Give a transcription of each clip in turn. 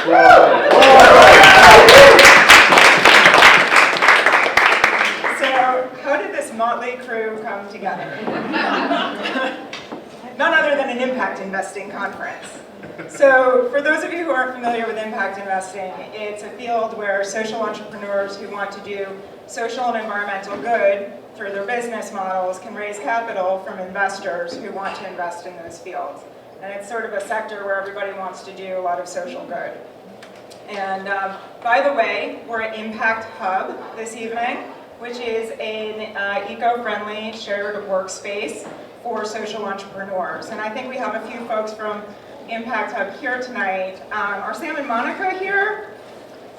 So, how did this motley crew come together? None other than an impact investing conference. So, for those of you who aren't familiar with impact investing, it's a field where social entrepreneurs who want to do social and environmental good through their business models can raise capital from investors who want to invest in those fields. And it's sort of a sector where everybody wants to do a lot of social good. And by the way, we're at Impact Hub this evening, which is an eco-friendly shared workspace for social entrepreneurs. And I think we have a few folks from Impact Hub here tonight. Are Sam and Monica here?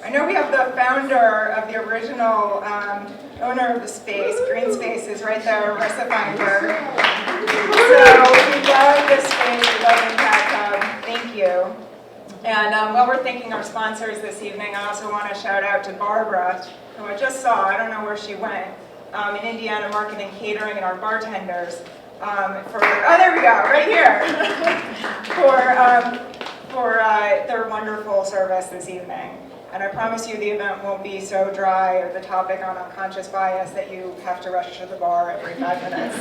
I know we have the founder of the original owner of the space. Green Space is right there, Marissa Finder. So we love this space, we love Impact Hub. Thank you. And while we're thanking our sponsors this evening, I also want to shout out to Barbara, who I just saw, I don't know where she went, in Indiana Marketing Catering and our bartenders. Oh, there we go, right here, for their wonderful service this evening. And I promise you the event won't be so dry or the topic on unconscious bias that you have to rush to the bar every 5 minutes.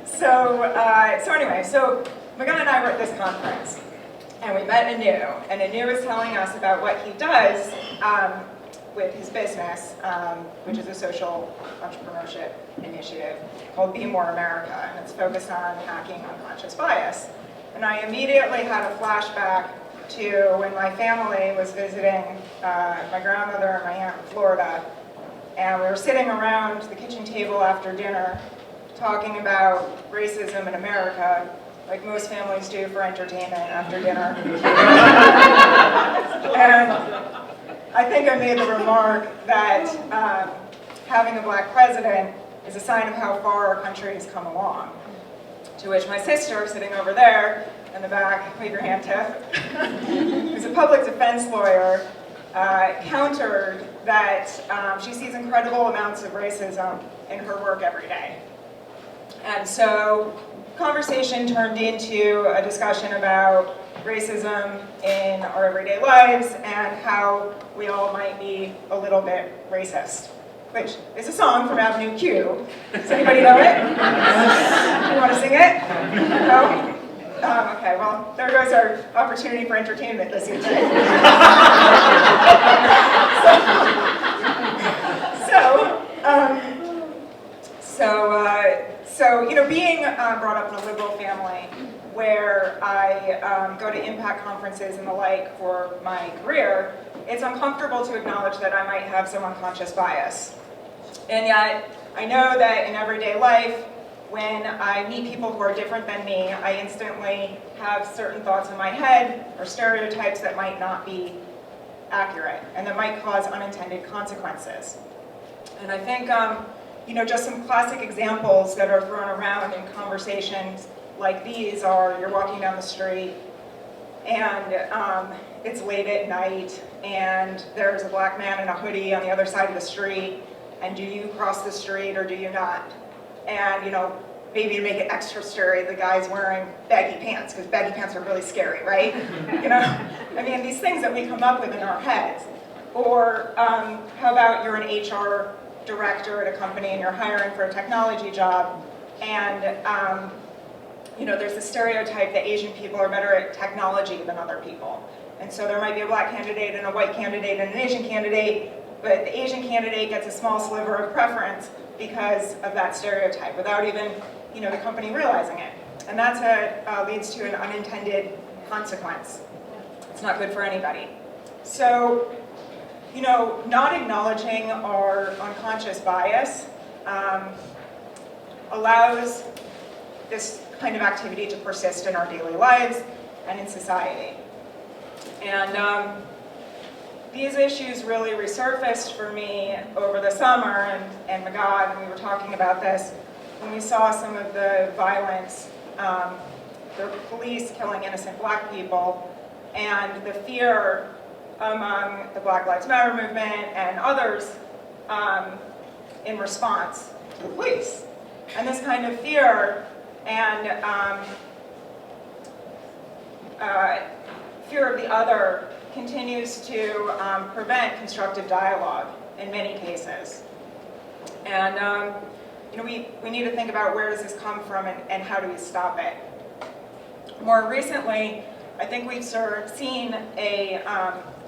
So anyway, Magan and I were at this conference, and we met Anu, and Anu was telling us about what he does with his business, which is a social entrepreneurship initiative called Be More America, and it's focused on hacking unconscious bias. And I immediately had a flashback to when my family was visiting my grandmother and my aunt in Florida, and we were sitting around the kitchen table after dinner talking about racism in America, like most families do for entertainment after dinner. And I think I made the remark that having a black president is a sign of how far our country has come along. To which my sister, sitting over there in the back, wave your hand, Tiff, who's a public defense lawyer, countered that she sees incredible amounts of racism in her work every day. And so conversation turned into a discussion about racism in our everyday lives and how we all might be a little bit racist, which is a song from Avenue Q. Does anybody know it? You want to sing it? No? Okay, well, there goes our opportunity for entertainment this evening. So, you know, being brought up in a liberal family where I go to impact conferences and the like for my career, it's uncomfortable to acknowledge that I might have some unconscious bias. And yet, I know that in everyday life, when I meet people who are different than me, I instantly have certain thoughts in my head or stereotypes that might not be accurate and that might cause unintended consequences. And I think, you know, just some classic examples that are thrown around in conversations like these are you're walking down the street and it's late at night and there's a black man in a hoodie on the other side of the street, and do you cross the street or do you not? And, you know, maybe to make it extra scary, the guy's wearing baggy pants, because baggy pants are really scary, right? You know, I mean, these things that we come up with in our heads. Or how about you're an HR director at a company and you're hiring for a technology job, and you know, there's the stereotype that Asian people are better at technology than other people. And so there might be a black candidate and a white candidate and an Asian candidate, but the Asian candidate gets a small sliver of preference because of that stereotype without even, you know, the company realizing it. And that's leads to an unintended consequence. It's not good for anybody. So, you know, not acknowledging our unconscious bias allows this kind of activity to persist in our daily lives and in society. And these issues really resurfaced for me over the summer, and Magad, and we were talking about this, when we saw some of the violence, the police killing innocent black people, and the fear among the Black Lives Matter movement and others in response to the police. And this kind of fear and fear of the other continues to prevent constructive dialogue in many cases. And we need to think about where does this come from and how do we stop it. More recently, I think we've seen a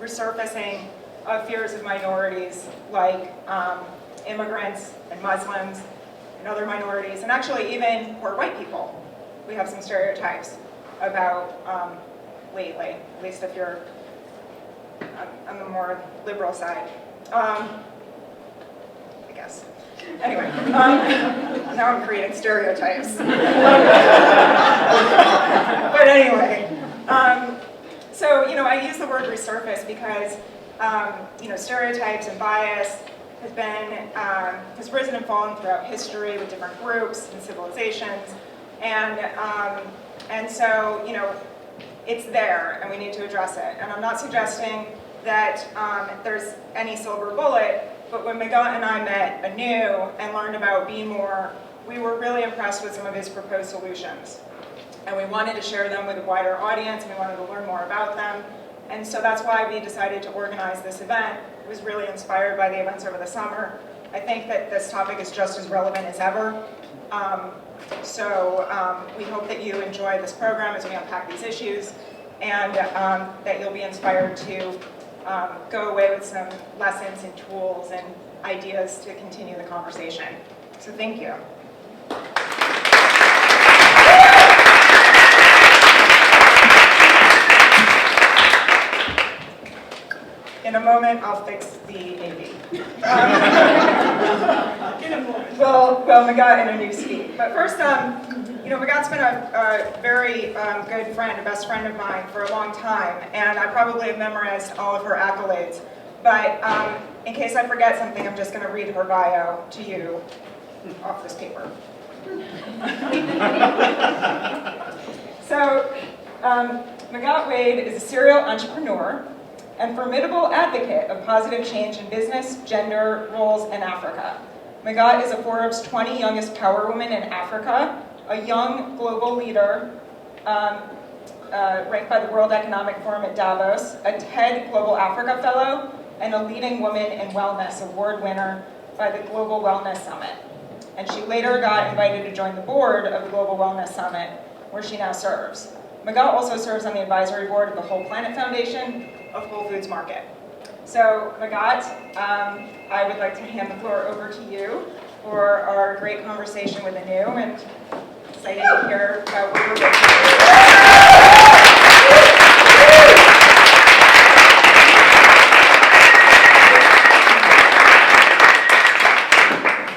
resurfacing of fears of minorities like immigrants and Muslims and other minorities, and actually even for white people. We have some stereotypes about lately, at least if you're on the more liberal side, I guess. Anyway, now I'm creating stereotypes. But anyway, so I use the word resurface because stereotypes and bias has risen and fallen throughout history with different groups and civilizations, and so it's there and we need to address it. And I'm not suggesting that there's any silver bullet, but when Magat and I met anew and learned about Be More, we were really impressed with some of his proposed solutions. And we wanted to share them with a wider audience, and we wanted to learn more about them. And so that's why we decided to organize this event. It was really inspired by the events over the summer. I think that this topic is just as relevant as ever. So we hope that you enjoy this program as we unpack these issues, and that you'll be inspired to go away with some lessons and tools and ideas to continue the conversation. So thank you. In a moment, I'll fix the AV. In a moment. Well, Magat in a new seat. But first, Magat's been a very good friend, a best friend of mine for a long time, and I probably have memorized all of her accolades. But in case I forget something, I'm just going to read her bio to you off this paper. So, Magat Wade is a serial entrepreneur and formidable advocate of positive change in business, gender, roles, and Africa. Magat is a Forbes 20 youngest power woman in Africa, a young global leader ranked by the World Economic Forum at Davos, a TED Global Africa Fellow, and a leading woman in wellness award winner by the Global Wellness Summit. And she later got invited to join the board of the Global Wellness Summit, where she now serves. Magat also serves on the advisory board of the Whole Planet Foundation of Whole Foods Market. So, Magat, I would like to hand the floor over to you for our great conversation with Anu, and excited to hear about what we're doing.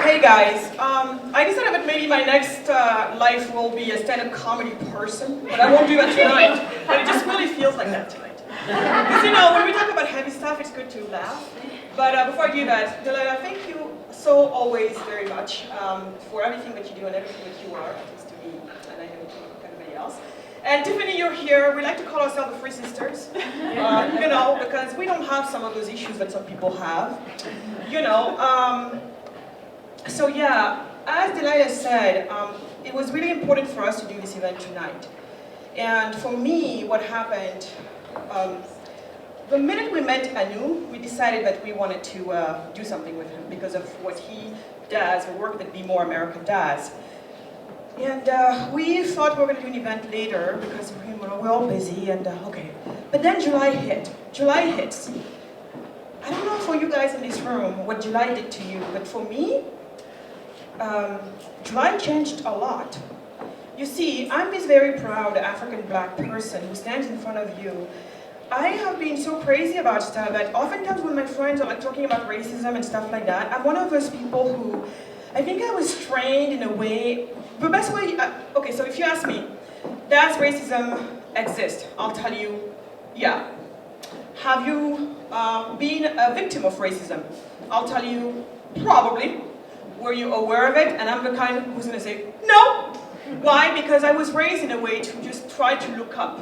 Hey guys, I decided that maybe my next life will be a stand-up comedy person, but I won't do that tonight. But it just really feels like that tonight. Because when we talk about heavy stuff, it's good to laugh. But before I do that, Delilah, thank you so always very much for everything that you do and everything that you are, at least to me, and I know to everybody else. And Tiffany, you're here. We like to call ourselves the Free Sisters, because we don't have some of those issues that some people have, So yeah, as Delilah said, it was really important for us to do this event tonight. And for me, what happened, the minute we met Anu, we decided that we wanted to do something with him because of what he does, the work that Be More America does. And we thought we were going to do an event later because we're all busy and okay. But then July hit. July hits. I don't know for you guys in this room what July did to you, but for me, July changed a lot. You see, I'm this very proud African black person who stands in front of you. I have been so crazy about stuff that oftentimes when my friends are talking about racism and stuff like that, I'm one of those people who, I think I was trained in a way, the best way, okay, so if you ask me, does racism exist? I'll tell you, yeah. Have you been a victim of racism? I'll tell you, probably. Were you aware of it? And I'm the kind who's going to say, no. Why? Because I was raised in a way to just try to look up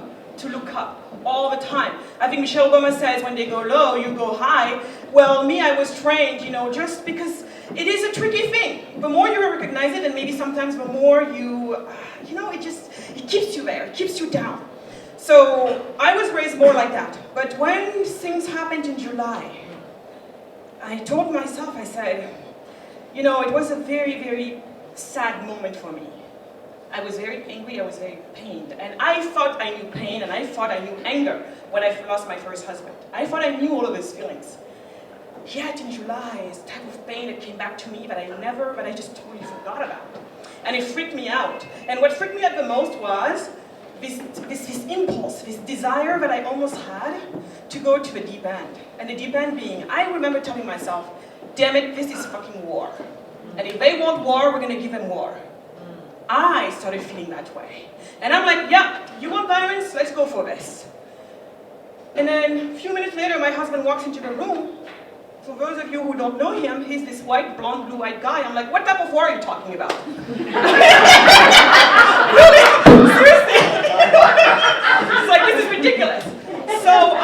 all the time. I think Michelle Obama says when they go low, you go high. Well, me, I was trained, just because it is a tricky thing. The more you recognize it, and maybe sometimes the more you, it keeps you there, it keeps you down. So I was raised more like that. But when things happened in July, I told myself, I said, you know, it was a very, very sad moment for me. I was very angry, I was very pained. And I thought I knew pain and I thought I knew anger when I lost my first husband. I thought I knew all of those feelings. Yet in July, this type of pain that came back to me that I just totally forgot about. And it freaked me out. And what freaked me out the most was this impulse, this desire that I almost had to go to the deep end. And the deep end being, I remember telling myself, damn it, this is fucking war. And if they want war, we're gonna give them war. I started feeling that way. And I'm like, yeah, you want violence? Let's go for this. And then a few minutes later, my husband walks into the room. For those of you who don't know him, he's this white, blonde, blue-eyed guy. I'm like, what type of war are you talking about? Really? Seriously? It's like, this is ridiculous. So,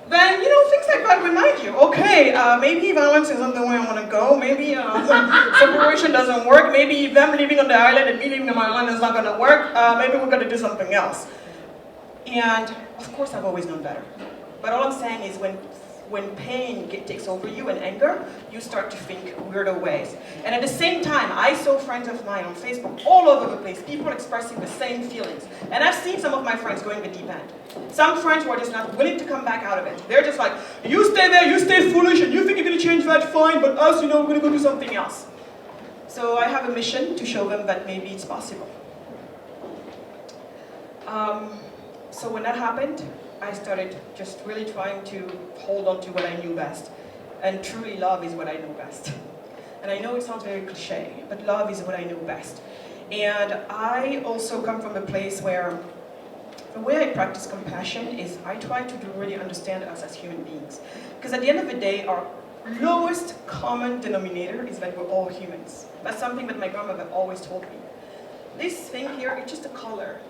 then, you know, things like that remind you, okay, maybe violence isn't the way I want to go. Maybe separation doesn't work. Maybe them living on the island and me living on my island is not going to work. Maybe we're going to do something else. And, of course, I've always known better. But all I'm saying is when pain takes over you and anger, you start to think weirder ways. And at the same time, I saw friends of mine on Facebook all over the place, people expressing the same feelings. And I've seen some of my friends going the deep end. Some friends who are just not willing to come back out of it. They're just like, you stay there, you stay foolish, and you think you're going to change that, fine, but us, you know, we're going to go do something else. So I have a mission to show them that maybe it's possible. So when that happened, I started just really trying to hold on to what I knew best. And truly love is what I know best. And I know it sounds very cliche, but love is what I know best. And I also come from a place where the way I practice compassion is I try to really understand us as human beings. Because at the end of the day, our lowest common denominator is that we're all humans. That's something that my grandmother always told me. This thing here, it's just a color.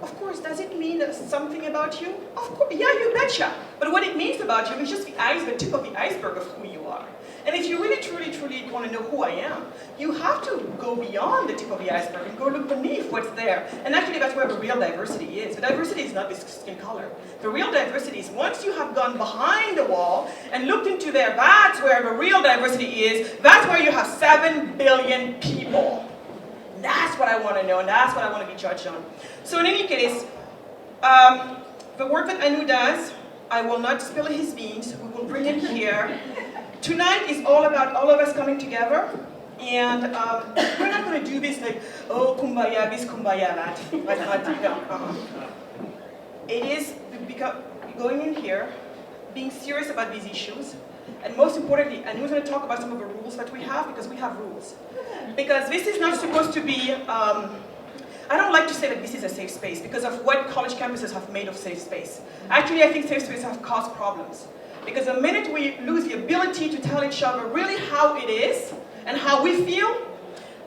Of course, does it mean something about you? Of course, yeah, you betcha. But what it means about you is just the tip of the iceberg of who you are. And if you really, truly, truly want to know who I am, you have to go beyond the tip of the iceberg and go look beneath what's there. And actually, that's where the real diversity is. The diversity is not this skin color. The real diversity is once you have gone behind the wall and looked into there, that's where the real diversity is. That's where you have 7 billion people. That's what I want to know, and that's what I want to be judged on. So in any case, the work that Anu does, I will not spill his beans. We will bring him here. Tonight is all about all of us coming together, and we're not going to do this like, oh, kumbaya this, kumbaya that. That's not, no. It is going in here, being serious about these issues, and most importantly, Anu's going to talk about some of the rules that we have, because we have rules. Because this is not supposed to be, I don't like to say that this is a safe space because of what college campuses have made of safe space. Actually, I think safe spaces have caused problems. Because the minute we lose the ability to tell each other really how it is and how we feel,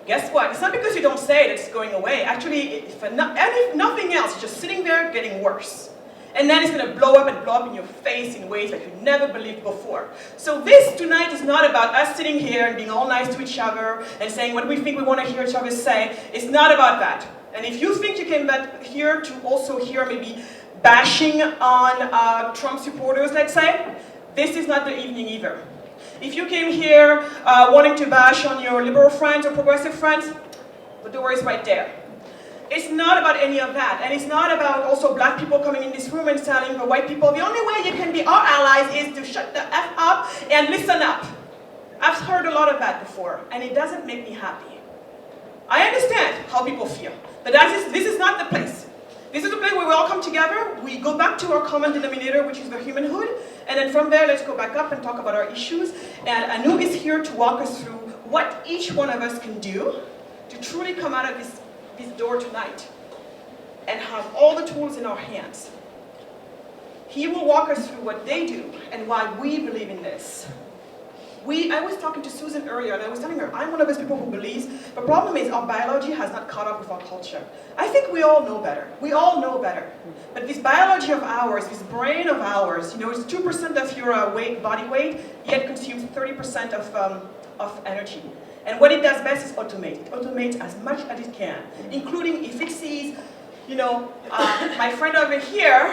guess what? It's not because you don't say it, it's going away. Actually, if nothing else, it's just sitting there getting worse. And then it's going to blow up in your face in ways that you never believed before. So this tonight is not about us sitting here and being all nice to each other and saying what we think we want to hear each other say. It's not about that. And if you think you came back here to also hear maybe bashing on Trump supporters, let's say, this is not the evening either. If you came here wanting to bash on your liberal friends or progressive friends, the door is right there. It's not about any of that. And it's not about also black people coming in this room and telling the white people, the only way you can be our allies is to shut the F up and listen up. I've heard a lot of that before, and it doesn't make me happy. I understand how people feel, but this is not the place. This is the place where we all come together, we go back to our common denominator, which is the humanhood, and then from there, let's go back up and talk about our issues. And Anu is here to walk us through what each one of us can do to truly come out of this door tonight and have all the tools in our hands. He will walk us through what they do and why we believe in this. I was talking to Susan earlier, and I was telling her, I'm one of those people who believes, the problem is our biology has not caught up with our culture. I think we all know better. We all know better. But this biology of ours, this brain of ours, you know, it's 2% of your body weight, yet consumes 30% of energy. And what it does best is automate. It automates as much as it can, including if it sees You know, my friend over here,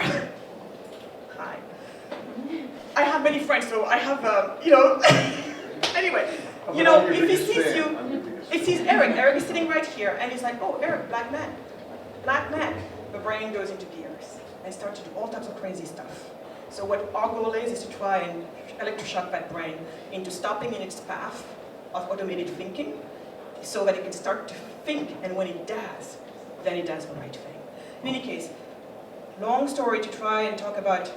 hi. I have many friends, so I have, you know, anyway, you know, if he sees you, he sees Eric. Eric is sitting right here, and he's like, oh, Eric, black man. Black man. The brain goes into gears and starts to do all types of crazy stuff. So what our goal is to try and electroshock that brain into stopping in its path of automated thinking so that it can start to think, and when it does, then it does the right thing. In any case, long story to try and talk about.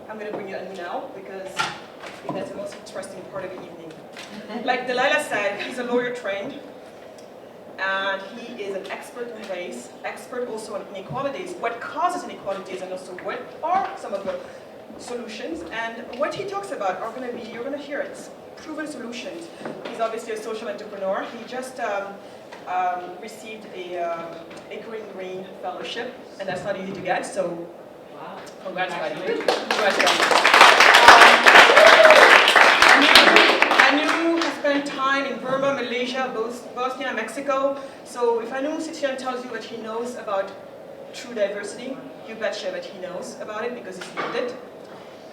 I'm going to bring you in now because I think that's the most interesting part of the evening. Like Delilah said, he's a lawyer trained, and he is an expert on race, expert also on inequalities, what causes inequalities, and also what are some of the solutions. And what he talks about are going to be, you're going to hear it, proven solutions. He's obviously a social entrepreneur. He just received a Green Fellowship, and that's not easy to get, so congrats, buddy. Anu has spent time in Burma, Malaysia, Bosnia, and Mexico. So if Anu sits here and tells you that he knows about true diversity, you betcha that he knows about it because he's lived it.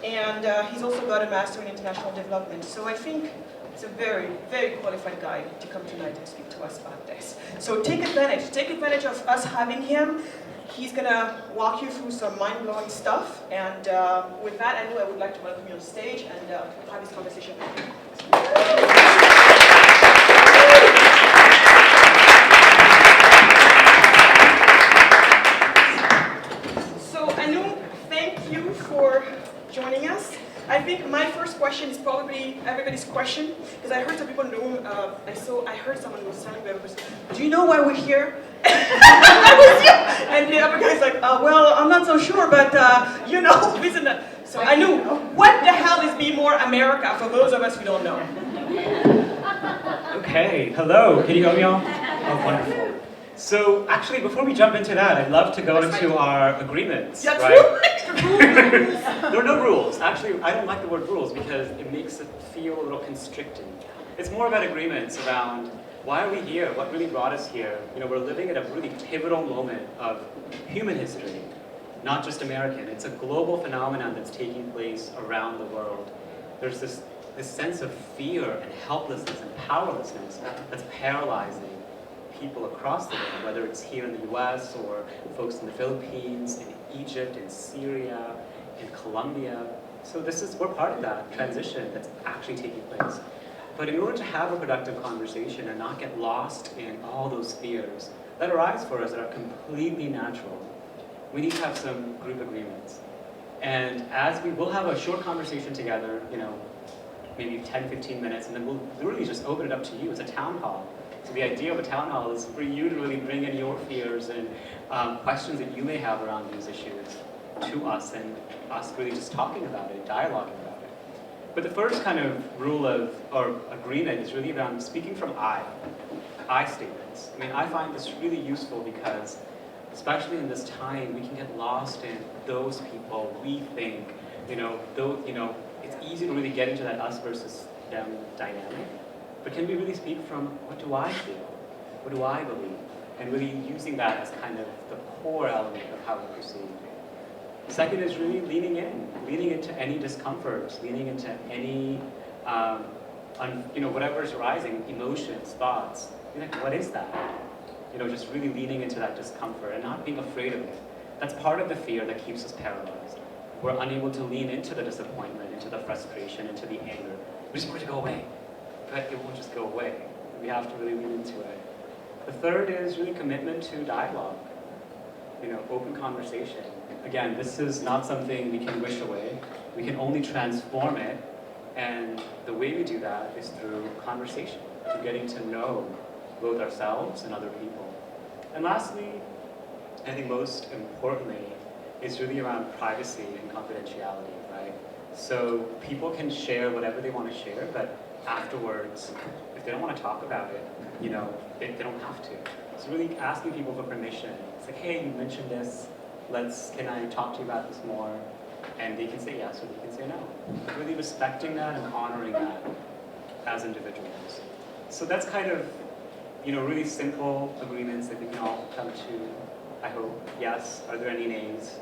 And he's also got a master in international development. So I think he's a very, very qualified guy to come tonight and speak to us about this. So take advantage of us having him. He's going to walk you through some mind-blowing stuff. And with that, Anu, I would like to welcome you on stage and have this conversation with you. So, Anu, thank you for joining us. I think my first question is probably everybody's question, because I heard some people in the room, I heard someone who was telling me, do you know why we're here? That was you! And the other guy's like, well, I'm not so sure, but, you know, isn't it? So I knew, what the hell is Be More America, for those of us who don't know? Okay, hello, can you hear me all? Oh, wonderful. So, actually, before we jump into that, I'd love to go into our agreements, Yeah, right? There are no rules. Actually, I don't like the word rules because it makes it feel a little constricting. It's more about agreements around why are we here? What really brought us here? You know, we're living at a really pivotal moment of human history, not just American. It's a global phenomenon that's taking place around the world. There's this sense of fear and helplessness and powerlessness that's paralyzing people across the world, whether it's here in the US or folks in the Philippines, in Egypt, in Syria, in Colombia. So we're part of that transition that's actually taking place. But in order to have a productive conversation and not get lost in all those fears that arise for us that are completely natural, we need to have some group agreements. And as we'll have a short conversation together, you know, maybe 10, 15 minutes, and then we'll really just open it up to you. It's a town hall. So the idea of a town hall is for you to really bring in your fears and questions that you may have around these issues to us, and us really just talking about it, dialoguing about it. But the first kind of rule or agreement is really around speaking from I statements. I mean, I find this really useful because, especially in this time, we can get lost in those people we think, it's easy to really get into that us versus them dynamic. But can we really speak from what do I feel? What do I believe? And really using that as kind of the core element of how we proceed. Second is really leaning into any discomforts, leaning into any, whatever is arising, emotions, thoughts. Like, what is that? Just really leaning into that discomfort and not being afraid of it. That's part of the fear that keeps us paralyzed. We're unable to lean into the disappointment, into the frustration, into the anger. We just want it to go away. But it won't just go away. We have to really lean into it. The third is really commitment to dialogue. Open conversation. Again, this is not something we can wish away. We can only transform it. And the way we do that is through conversation, through getting to know both ourselves and other people. And lastly, I think most importantly, is really around privacy and confidentiality, right? So people can share whatever they want to share, but afterwards, if they don't want to talk about it, they don't have to. So really asking people for permission. It's like, hey, you mentioned this. Can I talk to you about this more? And they can say yes or they can say no. Really respecting that and honoring that as individuals. So that's kind of, really simple agreements that we can all come to I hope. Yes. Are there any nays?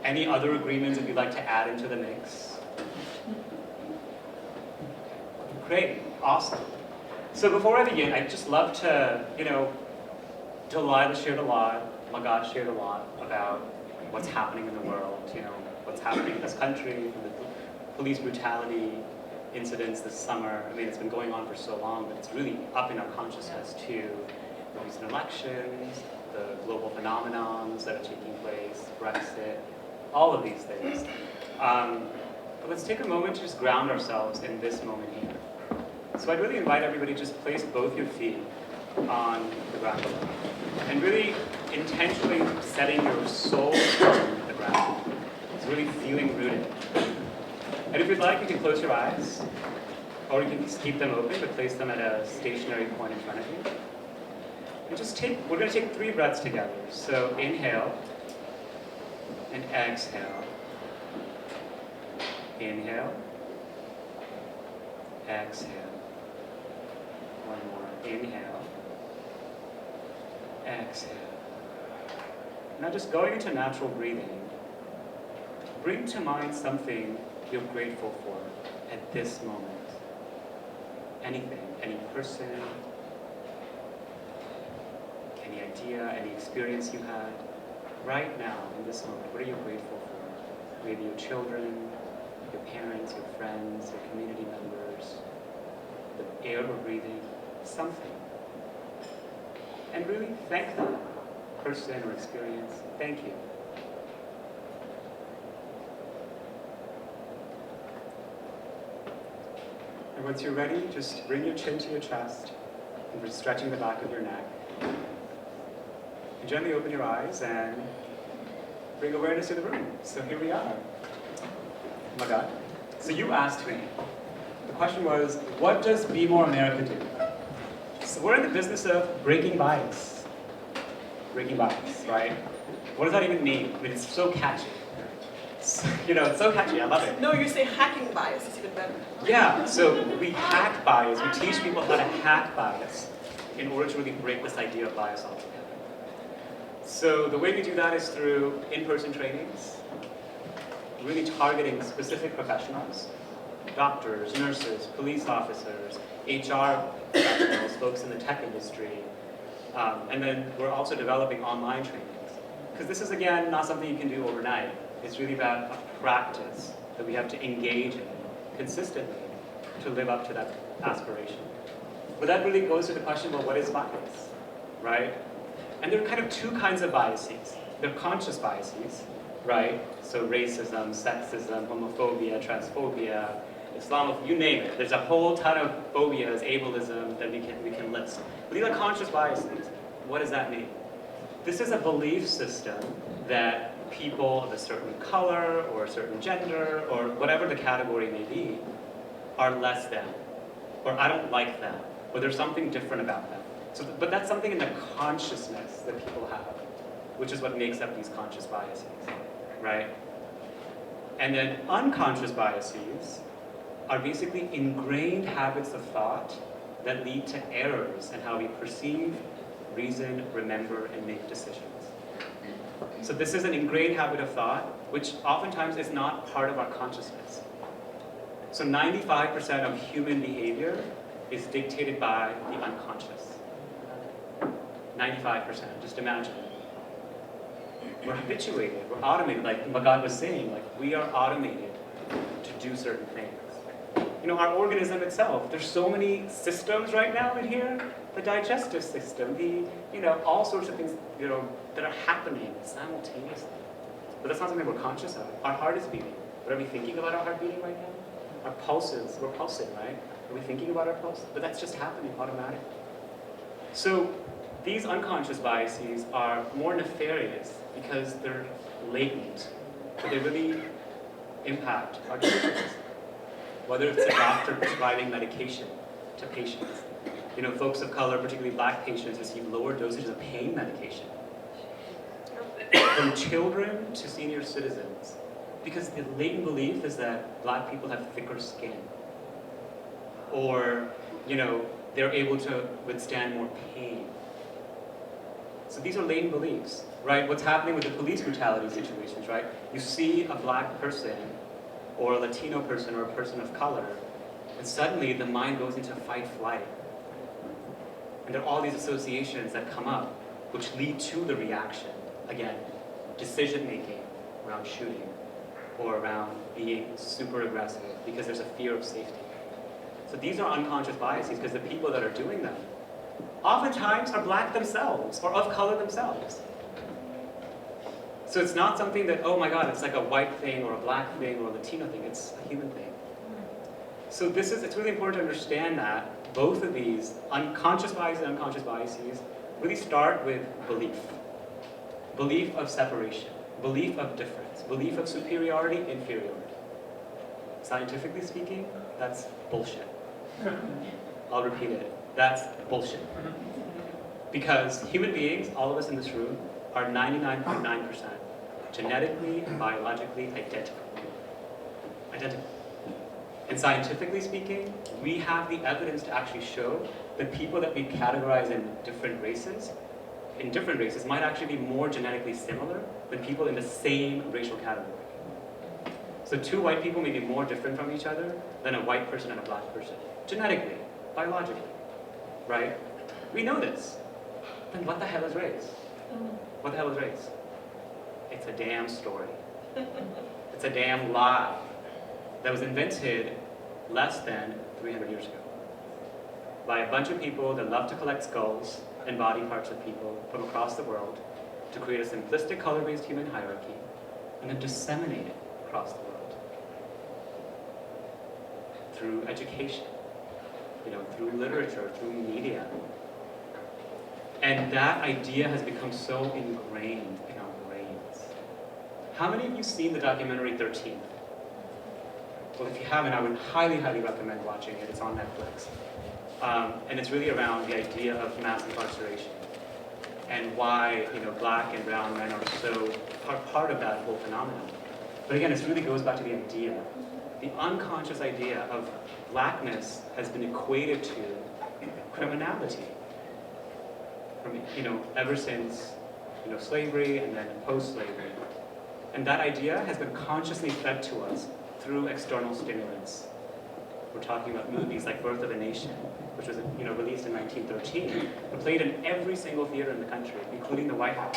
Any other agreements that you'd like to add into the mix? Great. Awesome. So before I begin, I'd just love to, Delilah shared a lot, Magad shared a lot about what's happening in the world, what's happening in this country, the police brutality incidents this summer. I mean, it's been going on for so long, but it's really up in our consciousness too. The recent elections, the global phenomenons that are taking place, Brexit, all of these things. But let's take a moment to just ground ourselves in this moment here. So I'd really invite everybody to just place both your feet on the ground and really intentionally setting your soul on the ground. It's really feeling rooted. And if you'd like, you can close your eyes, or you can just keep them open, but place them at a stationary point in front of you. And we're going to take 3 breaths together. So inhale and exhale. Inhale, exhale. One more. Inhale, exhale. Now just going into natural breathing, bring to mind something you're grateful for at this moment. Anything, any person, any idea, any experience you had. Right now, in this moment, what are you grateful for? Maybe your children, your parents, your friends, your community members, the air we're breathing, something. And really thank that person or experience. Thank you. And once you're ready, just bring your chin to your chest and we're stretching the back of your neck. And gently open your eyes and bring awareness to the room. So here we are. Oh my God. So you asked me. The question was, what does Be More America do? So we're in the business of breaking bias. Breaking bias, right? What does that even mean? I mean, it's so catchy. It's so catchy, I love it. No, you say hacking bias is even better. Yeah, so we hack bias. We teach people how to hack bias in order to really break this idea of bias altogether. So the way we do that is through in-person trainings, really targeting specific professionals, doctors, nurses, police officers, HR professionals, folks in the tech industry, and then we're also developing online trainings. Because this is, again, not something you can do overnight. It's really about a practice that we have to engage in consistently to live up to that aspiration. But that really goes to the question, well, what is bias, right? And there are kind of 2 kinds of biases. There are conscious biases, right? So racism, sexism, homophobia, transphobia, Islamophobia, you name it. There's a whole ton of phobias, ableism that we can list. But these are conscious biases. What does that mean? This is a belief system that people of a certain color or a certain gender or whatever the category may be are less than, or I don't like them, or there's something different about them. So, but that's something in the consciousness that people have, which is what makes up these conscious biases, right? And then unconscious biases are basically ingrained habits of thought that lead to errors in how we perceive, reason, remember, and make decisions. So this is an ingrained habit of thought, which oftentimes is not part of our consciousness. So 95% of human behavior is dictated by the unconscious. 95%, just imagine. We're habituated, we're automated, like Magad was saying, like we are automated to do certain things. Our organism itself, there's so many systems right now in here, the digestive system, all sorts of things, that are happening simultaneously. But that's not something we're conscious of. Our heart is beating. But are we thinking about our heart beating right now? Our pulses, we're pulsing, right? Are we thinking about our pulse? But that's just happening automatically. So these unconscious biases are more nefarious because they're latent, but they really impact our decisions. Whether it's a doctor prescribing medication to patients. Folks of color, particularly black patients, receive lower dosages of pain medication. From children to senior citizens. Because the latent belief is that black people have thicker skin. Or, they're able to withstand more pain. So these are latent beliefs, right? What's happening with the police brutality situations, right? You see a black person, or a Latino person, or a person of color, and suddenly the mind goes into fight-flight. And there are all these associations that come up, which lead to the reaction. Again, decision-making around shooting, or around being super aggressive, because there's a fear of safety. So these are unconscious biases, because the people that are doing them oftentimes are black themselves, or of color themselves. So it's not something that, oh my God, it's like a white thing, or a black thing, or a Latino thing, it's a human thing. So it's really important to understand that both of these, unconscious biases and unconscious biases, really start with belief. Belief of separation, belief of difference, belief of superiority, inferiority. Scientifically speaking, that's bullshit. I'll repeat it. That's bullshit. Because human beings, all of us in this room, are 99.9% genetically and biologically identical. Identical. And scientifically speaking, we have the evidence to actually show that people that we categorize in different races might actually be more genetically similar than people in the same racial category. So two white people may be more different from each other than a white person and a black person. Genetically, biologically, right? We know this. Then what the hell is race? What the hell is race? It's a damn story. It's a damn lie that was invented less than 300 years ago by a bunch of people that love to collect skulls and body parts of people from across the world to create a simplistic color-based human hierarchy and then disseminate it across the world through education, through literature, through media. And that idea has become so ingrained in our brains. How many of you seen the documentary 13? Well, if you haven't, I would highly, highly recommend watching it. It's on Netflix. And it's really around the idea of mass incarceration and why black and brown men are so part of that whole phenomenon. But again, it really goes back to the idea. The unconscious idea of blackness has been equated to criminality. From ever since slavery and then post-slavery. And that idea has been consciously fed to us through external stimulants. We're talking about movies like Birth of a Nation, which was released in 1913, but played in every single theater in the country, including the White House.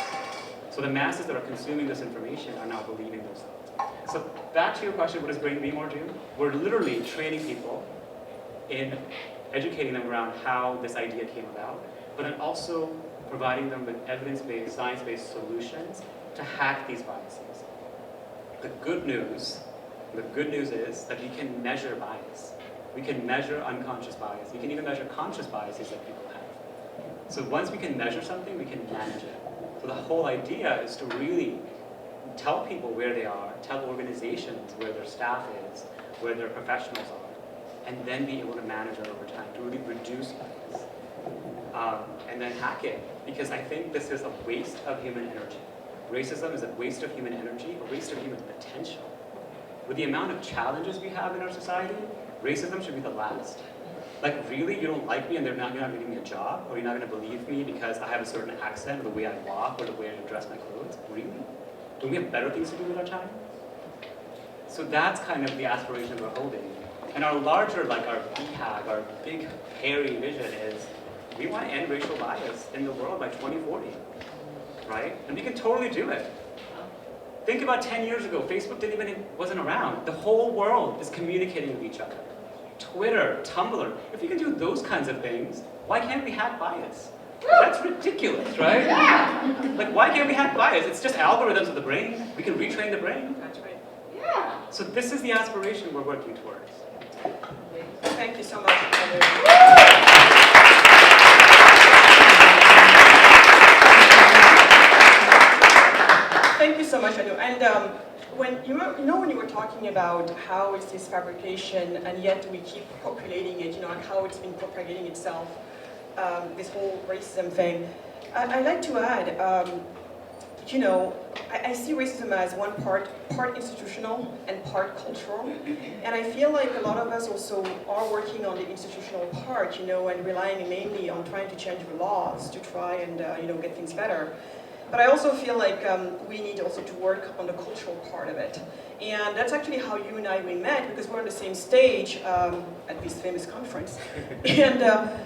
So the masses that are consuming this information are now believing those thoughts. So back to your question, what does Brain Be More do? We're literally training people in educating them around how this idea came about, but then also providing them with evidence-based, science-based solutions to hack these biases. The good news is that we can measure bias. We can measure unconscious bias. We can even measure conscious biases that people have. So once we can measure something, we can manage it. So the whole idea is to really tell people where they are, tell organizations where their staff is, where their professionals are, and then be able to manage it over time, to really reduce bias. And then hack it, because I think this is a waste of human energy. Racism is a waste of human energy, a waste of human potential. With the amount of challenges we have in our society, racism should be the last. Like, really, you don't like me and you're not going to give me a job, or you're not going to believe me because I have a certain accent, or the way I walk, or the way I dress my clothes? Really? Don't we have better things to do with our time? So that's kind of the aspiration we're holding. And our larger, our BHAG, our big, hairy vision is, we want to end racial bias in the world by 2040, right? And we can totally do it. Think about 10 years ago, Facebook wasn't around. The whole world is communicating with each other. Twitter, Tumblr, if you can do those kinds of things, why can't we hack bias? That's ridiculous, right? Yeah. Why can't we hack bias? It's just algorithms of the brain. We can retrain the brain. That's right. Yeah. So this is the aspiration we're working towards. Thank you so much. Thank you so much, Anu. And when you were talking about how it's this fabrication, and yet we keep populating it, and how it's been propagating itself, this whole racism thing, I'd like to add, I see racism as one part institutional and part cultural. And I feel like a lot of us also are working on the institutional part, you know, and relying mainly on trying to change the laws to try and, you know, get things better. But I also feel like we need also to work on the cultural part of it. And that's actually how you and we met, because we're on the same stage at this famous conference. And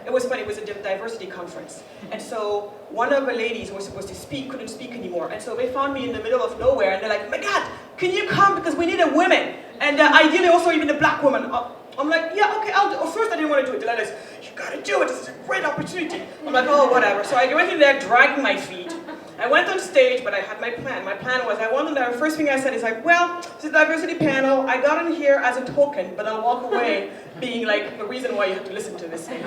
it was funny, it was a diversity conference. And so one of the ladies who was supposed to speak couldn't speak anymore. And so they found me in the middle of nowhere, and they're like, "Oh my God, can you come? Because we need a woman. And ideally also even a black woman." I'm like, "Yeah, okay, I'll do it." First I didn't want to do it. The ladies, "You gotta do it, this is a great opportunity." I'm like, "Oh, whatever." So I went in there dragging my feet. I went on stage, but I had my plan. My plan was, I wanted the first thing I said is like, "Well, it's a diversity panel. I got in here as a token, but I'll walk away being like the reason why you have to listen to this thing."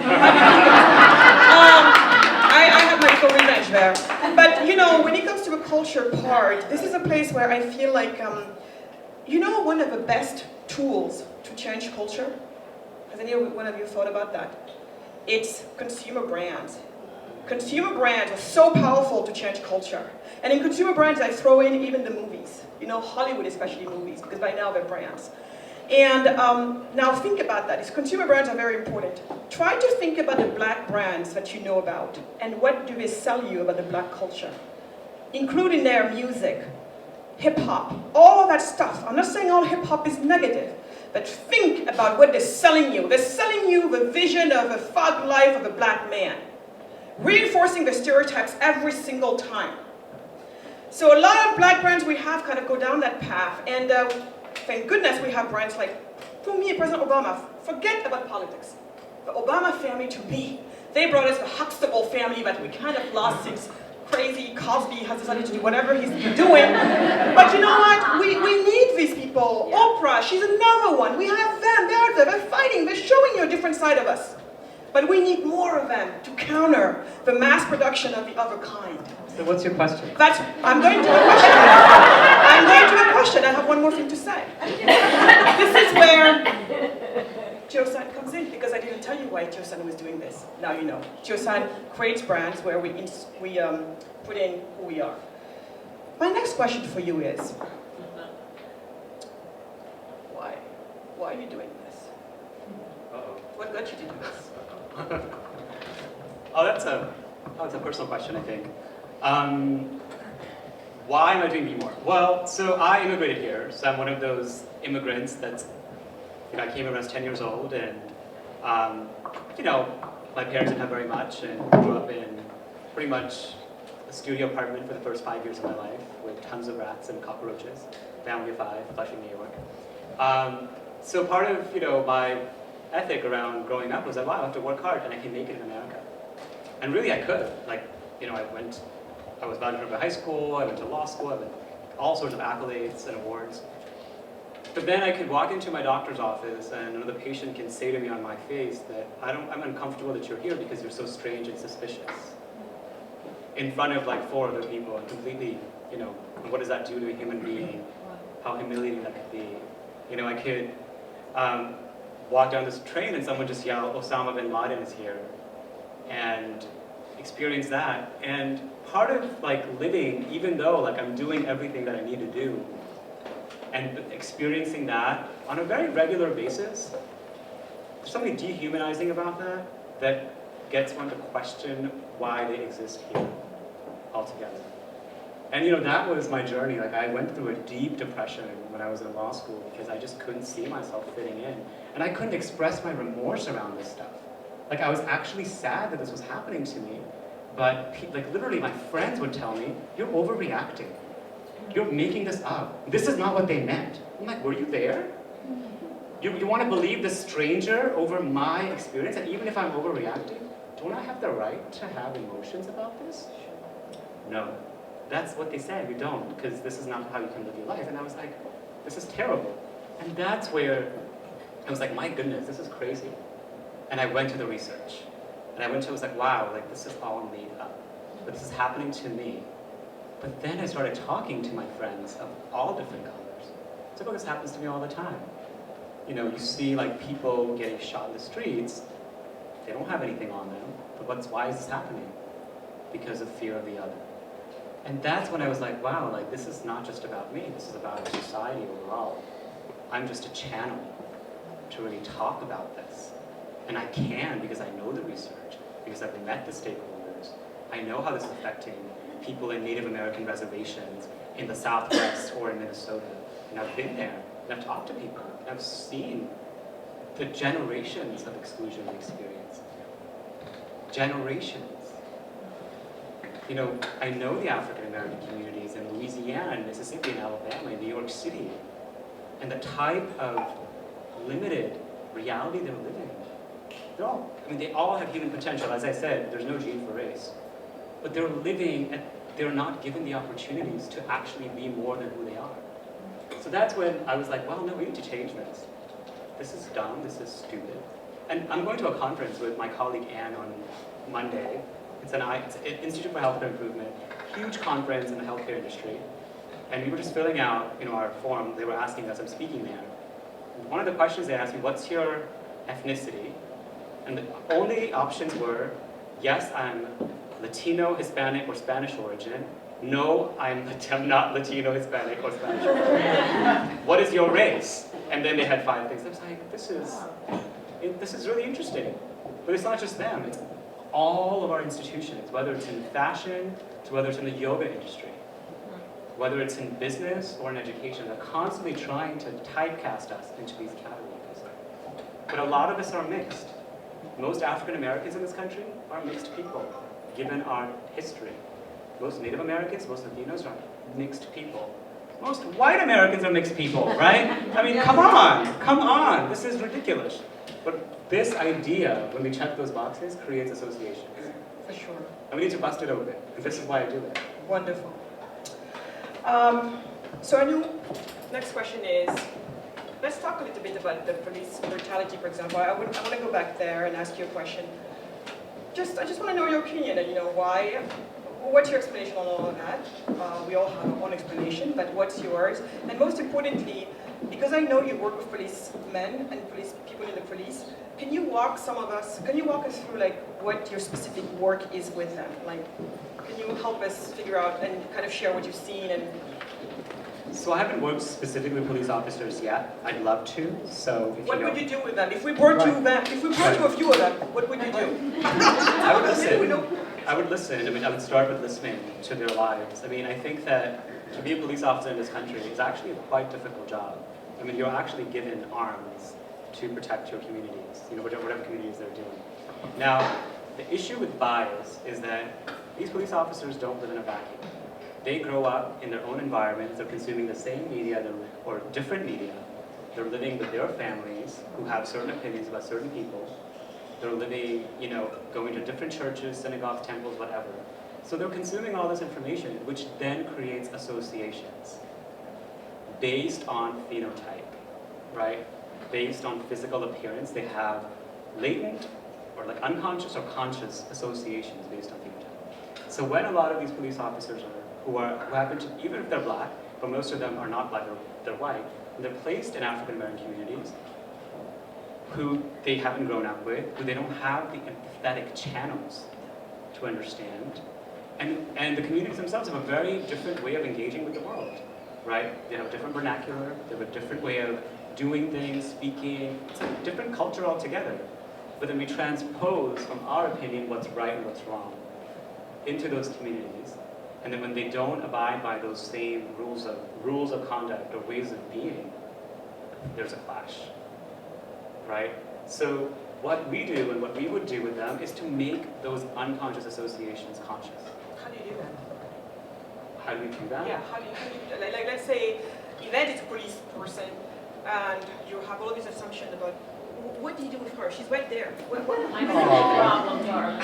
I had my little revenge there. But you know, when it comes to the culture part, this is a place where I feel like, you know, one of the best tools to change culture? Has any one of you thought about that? It's consumer brands. Consumer brands are so powerful to change culture. And in consumer brands, I throw in even the movies. You know, Hollywood especially movies, because by now they're brands. And now think about that. These consumer brands are very important. Try to think about the black brands that you know about, and what do they sell you about the black culture? Include in their music, hip-hop, all of that stuff. I'm not saying all hip-hop is negative, but think about what they're selling you. They're selling you the vision of a thug life of a black man, reinforcing the stereotypes every single time. So a lot of black brands we have kind of go down that path, and thank goodness we have brands like, for me, President Obama. Forget about politics. The Obama family, to me, they brought us the Huxtable family that we kind of lost since crazy Cosby has decided to do whatever he's doing. But you know what? We need these people. Yeah. Oprah, she's another one. We have them, they're there, they're fighting, they're showing you a different side of us. But we need more of them to counter the mass production of the other kind. So what's your question? I'm going to a question. I'm going to a question. I have one more thing to say. This is where Tiossan comes in, because I didn't tell you why Tiossan was doing this. Now you know. Tiossan creates brands where we put in who we are. My next question for you is, why? Why are you doing this? Uh-oh. What got you to do this? Oh, that's a personal question, I think. Why am I doing more? Well, so I immigrated here, so I'm one of those immigrants that's, you know, I came here when I was 10 years old, and, you know, my parents didn't have very much, and grew up in pretty much a studio apartment for the first 5 years of my life, with tons of rats and cockroaches, family of 5, Flushing, New York. So part of, you know, my ethic around growing up was that, wow, I have to work hard and I can make it in America. And really I could. Like, you know, I was valedictorian of high school, I went to law school, I had all sorts of accolades and awards. But then I could walk into my doctor's office and another patient can say to me on my face that I'm uncomfortable that you're here because you're so strange and suspicious. In front of like 4 other people, and completely, you know, what does that do to a human being? How humiliating that could be. You know, I could walk down this train and someone just yell, "Osama bin Laden is here," and experience that. And part of like living, even though like I'm doing everything that I need to do, and experiencing that on a very regular basis, there's something dehumanizing about that gets one to question why they exist here altogether. And you know, that was my journey. Like I went through a deep depression when I was in law school because I just couldn't see myself fitting in. And I couldn't express my remorse around this stuff. Like I was actually sad that this was happening to me, but like literally my friends would tell me, "You're overreacting. You're making this up. This is not what they meant." I'm like, "Were you there? You want to believe the stranger over my experience? And even if I'm overreacting, don't I have the right to have emotions about this?" No. That's what they said, you don't, because this is not how you can live your life. And I was like, this is terrible. And that's where I was like, my goodness, this is crazy. And I went to the research. And I was like, wow, like this is all made up. But this is happening to me. But then I started talking to my friends of all different colors. It's like, oh, this happens to me all the time. You know, you see like people getting shot in the streets. They don't have anything on them. But why is this happening? Because of fear of the other. And that's when I was like, wow, like this is not just about me, this is about society overall. I'm just a channel to really talk about this. And I can because I know the research, because I've met the stakeholders. I know how this is affecting people in Native American reservations in the Southwest or in Minnesota. And I've been there, and I've talked to people, and I've seen the generations of exclusion we experience. Generations. You know, I know the African American communities in Louisiana and Mississippi and Alabama and New York City, and the type of limited reality they're living. They all have human potential. As I said, there's no gene for race. But they're living, and they're not given the opportunities to actually be more than who they are. So that's when I was like, well, no, we need to change this. This is dumb, this is stupid. And I'm going to a conference with my colleague Anne on Monday. It's an Institute for Healthcare Improvement, huge conference in the healthcare industry. And we were just filling out, our form. They were asking us, I'm speaking there. And one of the questions they asked me, what's your ethnicity? And the only options were, yes, I'm Latino, Hispanic, or Spanish origin. No, I'm not Latino, Hispanic, or Spanish origin. What is your race? And then they had 5 things. I was like, this is really interesting. But it's not just them. It's all of our institutions, whether it's in fashion, to whether it's in the yoga industry, whether it's in business or in education. They're constantly trying to typecast us into these categories. But a lot of us are mixed. Most African Americans in this country are mixed people, given our history. Most Native Americans, most Latinos are mixed people. Most white Americans are mixed people, right? I mean, come on, this is ridiculous. But this idea, when we check those boxes, creates associations. For sure. And we need to bust it open, and this is why I do it. Wonderful. So Anu, next question is, let's talk a little bit about the police brutality, for example. I want to go back there and ask you a question. I just want to know your opinion, and what's your explanation on all of that? We all have our own explanation, but what's yours? And most importantly, because I know you work with policemen and people in the police, can you walk us through what your specific work is with them? Can you help us figure out and kind of share what you've seen? And So I haven't worked specifically with police officers yet. I'd love to. So if what you would you do with them? If we brought you a few of them, what would you do? I would listen. I would listen. I would start with listening to their lives. I think that to be a police officer in this country is actually a quite difficult job. You're actually given arms to protect your communities, whatever communities they're doing. Now, the issue with bias is that these police officers don't live in a vacuum. They grow up in their own environments, they're consuming the same media or different media. They're living with their families who have certain opinions about certain people. They're living, going to different churches, synagogues, temples, whatever. So they're consuming all this information, which then creates associations based on phenotype, right? Based on physical appearance. They have latent or unconscious or conscious associations based on phenotype. So when a lot of these police officers who happen to, even if they're black, but most of them are not black, they're white, and they're placed in African American communities who they haven't grown up with, who they don't have the empathetic channels to understand. And the communities themselves have a very different way of engaging with the world, right? They have a different vernacular, they have a different way of doing things, speaking. It's a different culture altogether. But then we transpose from our opinion what's right and what's wrong into those communities. And then when they don't abide by those same rules of conduct or ways of being, there's a clash, right? So what we do and what we would do with them is to make those unconscious associations conscious. How do you do that? How do we do that? Yeah, how do you let's say Yvette is a police person, and you have all these assumptions about what do you do with her? She's right there. I'm a problem, Dara.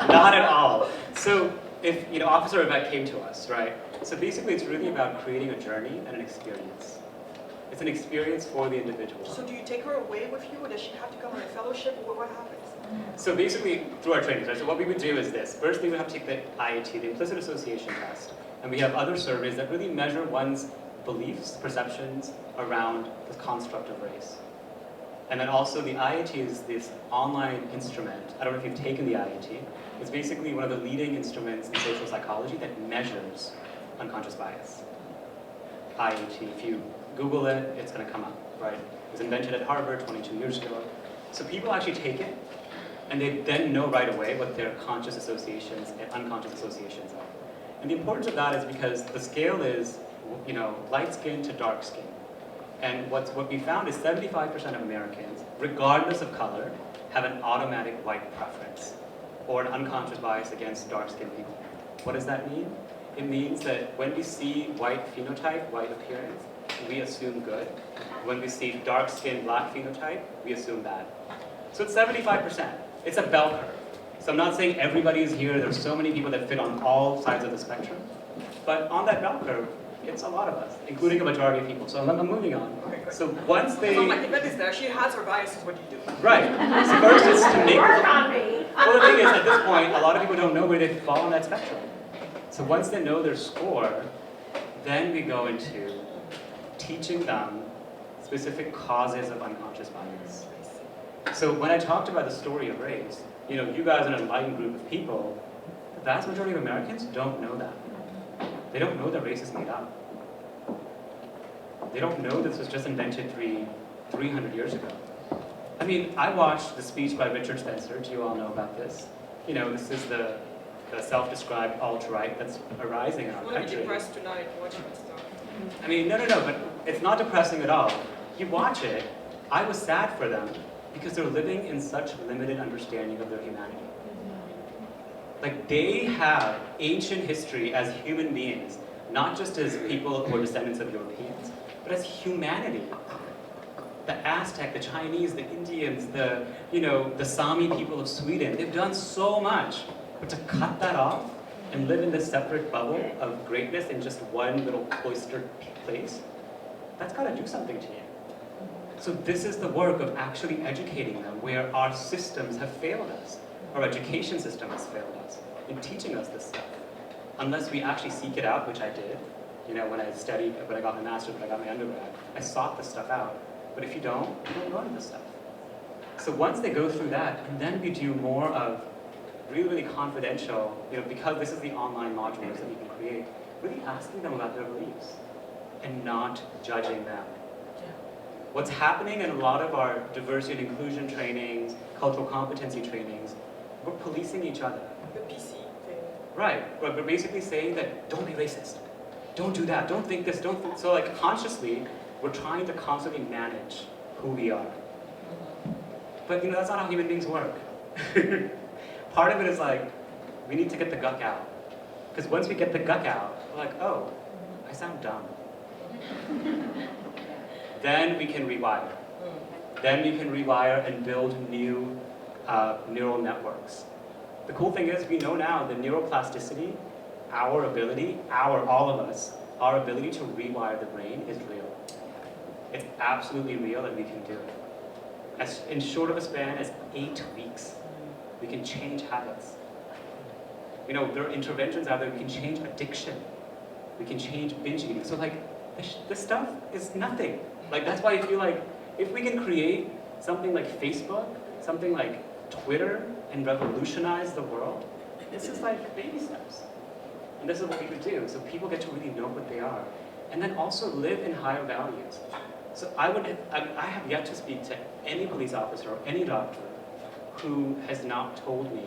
Not at all. So if Officer Yvette came to us, right? So basically it's really about creating a journey and an experience. It's an experience for the individual. So do you take her away with you, or does she have to come on a fellowship, or what happens? So basically, through our trainings, right? So what we would do is this. First, we would have to take the IAT, the implicit association test, and we have other surveys that really measure one's beliefs, perceptions around the construct of race. And then also the IAT is this online instrument. I don't know if you've taken the IAT. It's basically one of the leading instruments in social psychology that measures unconscious bias. IAT, if you Google it, it's going to come up, right? It was invented at Harvard 22 years ago. So people actually take it, and they then know right away what their conscious associations and unconscious associations are. And the importance of that is because the scale is, light skin to dark skin. And what we found is 75% of Americans, regardless of color, have an automatic white preference or an unconscious bias against dark-skinned people. What does that mean? It means that when we see white phenotype, white appearance, we assume good. When we see dark-skinned black phenotype, we assume bad. So it's 75%. It's a bell curve. So I'm not saying everybody is here. There's so many people that fit on all sides of the spectrum. But on that bell curve, it's a lot of us, including a majority of people. So I'm moving on. Okay, good. So once they... So my Tibet is there. She has her biases. What do you do? Right. So first it's to make... Work on me. Well, the thing is, at this point, a lot of people don't know where they fall on that spectrum. So once they know their score, then we go into teaching them specific causes of unconscious bias. So when I talked about the story of race, you guys are an enlightened group of people, the vast majority of Americans don't know that. They don't know that race is made up. They don't know this was just invented 300 years ago. I mean, I watched the speech by Richard Spencer. Do you all know about this? This is the self-described alt-right that's arising in our I'm going to be country. depressed tonight watching this stuff. I mean, no, but it's not depressing at all. You watch it, I was sad for them because they're living in such limited understanding of their humanity. Like, they have ancient history as human beings, not just as people who are descendants of Europeans, but as humanity. The Aztec, the Chinese, the Indians, the Sami people of Sweden, they've done so much. But to cut that off and live in this separate bubble of greatness in just one little cloistered place, that's got to do something to you. So this is the work of actually educating them, where our systems have failed us. Our education system has failed us in teaching us this stuff. Unless we actually seek it out, which I did. When I studied, when I got my master's, when I got my undergrad, I sought this stuff out. But if you don't learn this stuff. So once they go through that, and then we do more of really, really confidential, because this is the online modules that we can create, really asking them about their beliefs and not judging them. What's happening in a lot of our diversity and inclusion trainings, cultural competency trainings, we're policing each other. The PC thing. Right, but we're basically saying that don't be racist. Don't do that, don't think this, don't think... So like consciously, we're trying to constantly manage who we are. But that's not how human beings work. Part of it is like, we need to get the guck out. Because once we get the guck out, we're like, oh, I sound dumb. Then we can rewire. Then we can rewire and build new neural networks. The cool thing is, we know now that neuroplasticity, our ability, all of us, our ability to rewire the brain is real. It's absolutely real, and we can do it. In short of a span as 8 weeks, we can change habits. There are interventions out there. We can change addiction. We can change binge eating. So like, this stuff is nothing. Like, that's why I feel like if we can create something like Facebook, something like Twitter, and revolutionize the world, this is like baby steps. And this is what we could do. So people get to really know what they are. And then also live in higher values. So I have yet to speak to any police officer or any doctor who has not told me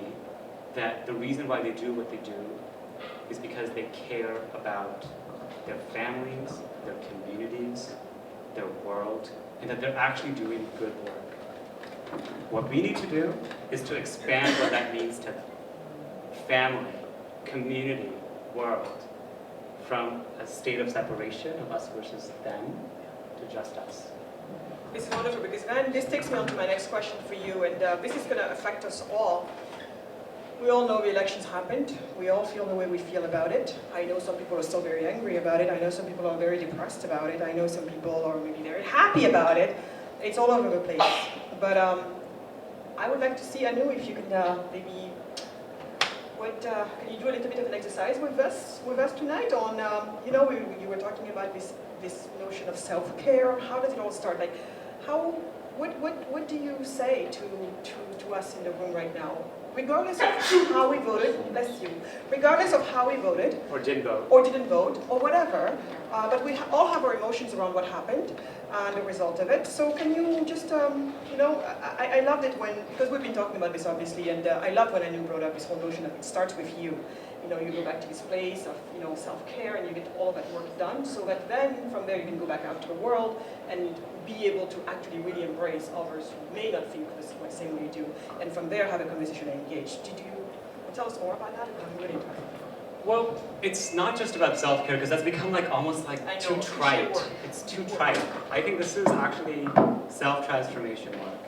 that the reason why they do what they do is because they care about their families, their communities, their world, and that they're actually doing good work. What we need to do is to expand what that means to family, community, world, from a state of separation of us versus them to just us. This is wonderful, because then this takes me on to my next question for you, and this is going to affect us all. We all know the elections happened. We all feel the way we feel about it. I know some people are still very angry about it. I know some people are very depressed about it. I know some people are maybe very happy about it. It's all over the place. But I would like to see, Anu, if you can maybe, can you do a little bit of an exercise with us tonight on, you were talking about this notion of self-care. How does it all start? Like, how what do you say to us in the room right now? Regardless of how we voted, bless you, regardless of how we voted, Or didn't vote. or didn't vote, or whatever, but we all have our emotions around what happened and the result of it. So can you just, I loved it when, because we've been talking about this obviously, and I loved when Anu brought up this whole notion of it starts with you. You go back to this place of, self-care, and you get all of that work done, so that then from there you can go back out to the world and be able to actually really embrace others who may not think the same way you do, and from there have a conversation and engage. Did you tell us more about that? I'm really interested. Well, it's not just about self-care, because that's become like almost like too trite. It's too trite. I think this is actually self-transformation work.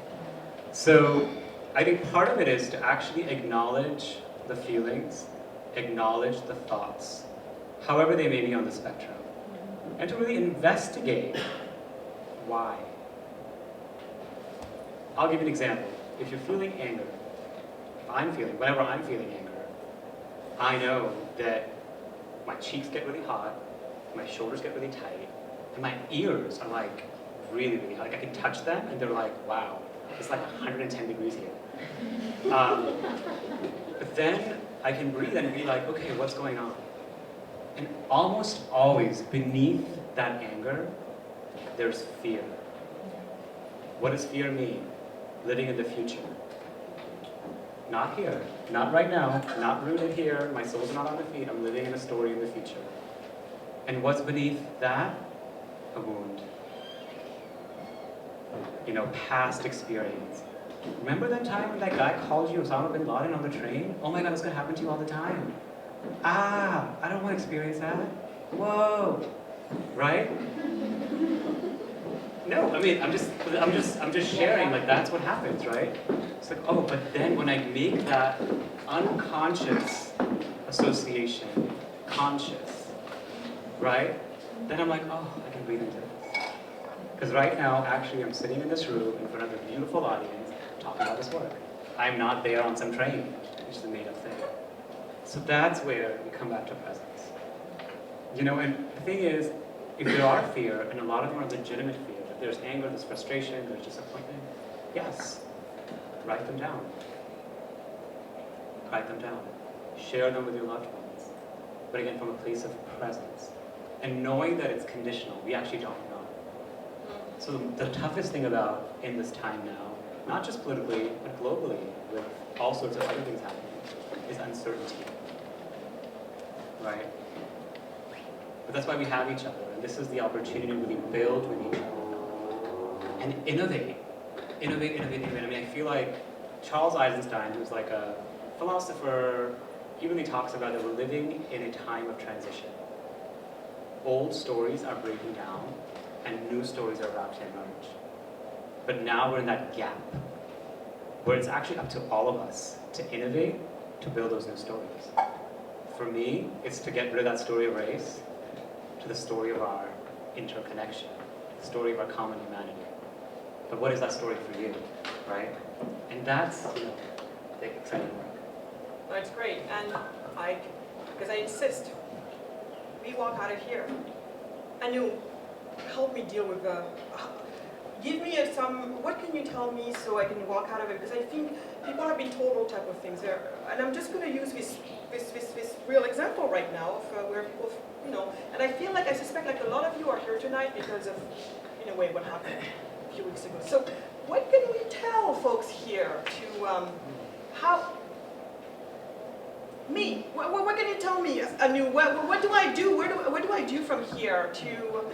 So I think part of it is to actually acknowledge the feelings, acknowledge the thoughts, however they may be on the spectrum, and to really investigate why. I'll give you an example. If you're feeling anger, whenever I'm feeling anger, I know that my cheeks get really hot, my shoulders get really tight, and my ears are like really, really hot. Like I can touch them and they're like, wow, it's like 110 degrees here. But then I can breathe and be like, okay, what's going on? And almost always beneath that anger, there's fear. What does fear mean? Living in the future. Not here, not right now, not rooted here, my soul's not on the feet, I'm living in a story in the future. And what's beneath that? A wound. Past experience. Remember that time when that guy called you Osama bin Laden on the train? Oh my God, that's gonna happen to you all the time. I don't want to experience that. Whoa, right? No, I mean, I'm just sharing, like that's what happens, right? It's like, oh, but then when I make that unconscious association conscious, right? Then I'm like, oh, I can breathe into this. Because right now, actually, I'm sitting in this room in front of a beautiful audience talking about this work. I'm not there on some train, which is a made-up thing. So that's where we come back to presence. And the thing is, if there are fear, and a lot of them are legitimate fear, if there's anger, there's frustration, there's disappointment, yes, write them down. Write them down. Share them with your loved ones. But again, from a place of presence. And knowing that it's conditional, we actually don't know. So the toughest thing about in this time now, not just politically, but globally, with all sorts of other things happening, is uncertainty. Right? But that's why we have each other, and this is the opportunity to really build with each other. And innovate. I mean, I feel like Charles Eisenstein, who's like a philosopher, he really talks about that we're living in a time of transition. Old stories are breaking down, and new stories are about to emerge. But now we're in that gap, where it's actually up to all of us to innovate, to build those new stories. For me, it's to get rid of that story of race, to the story of our interconnection, the story of our common humanity. But what is that story for you, right? And that's, the exciting work. That's great, and because I insist, we walk out of here, and you help me deal with give me what can you tell me so I can walk out of it? Because I think people have been told all type of things there, and I'm just going to use this real example right now of where people, and I feel like, I suspect like a lot of you are here tonight because of, in a way, what happened a few weeks ago. So what can we tell folks here to, what can you tell me, Anu, what do I do, what do I do from here to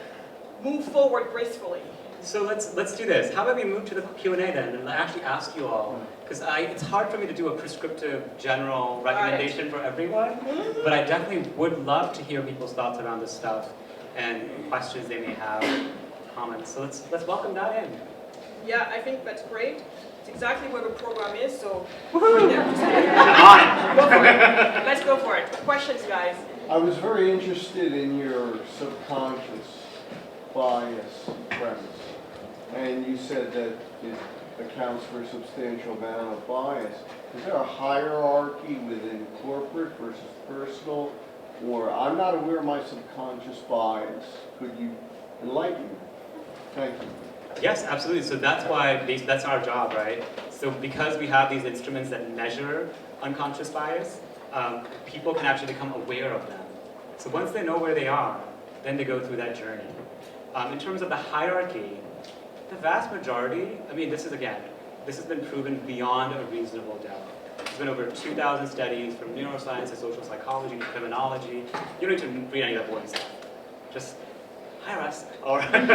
move forward gracefully? So let's do this. How about we move to the Q&A then, and I actually ask you all, because it's hard for me to do a prescriptive general recommendation for everyone, but I definitely would love to hear people's thoughts around this stuff and questions they may have, comments. So let's welcome that in. Yeah, I think that's great. It's exactly where the program is, so Woohoo! Come on. Go for it. Let's go for it. Questions, guys. I was very interested in your subconscious bias premise. And you said that it accounts for a substantial amount of bias. Is there a hierarchy within corporate versus personal? Or I'm not aware of my subconscious bias. Could you enlighten me? Thank you. Yes, absolutely. So that's why that's our job, right? So because we have these instruments that measure unconscious bias, people can actually become aware of them. So once they know where they are, then they go through that journey. In terms of the hierarchy, the vast majority, I mean, this has been proven beyond a reasonable doubt. There's been over 2,000 studies from neuroscience to social psychology to criminology. You don't need to read any of that boring stuff. Just hire us or just talk to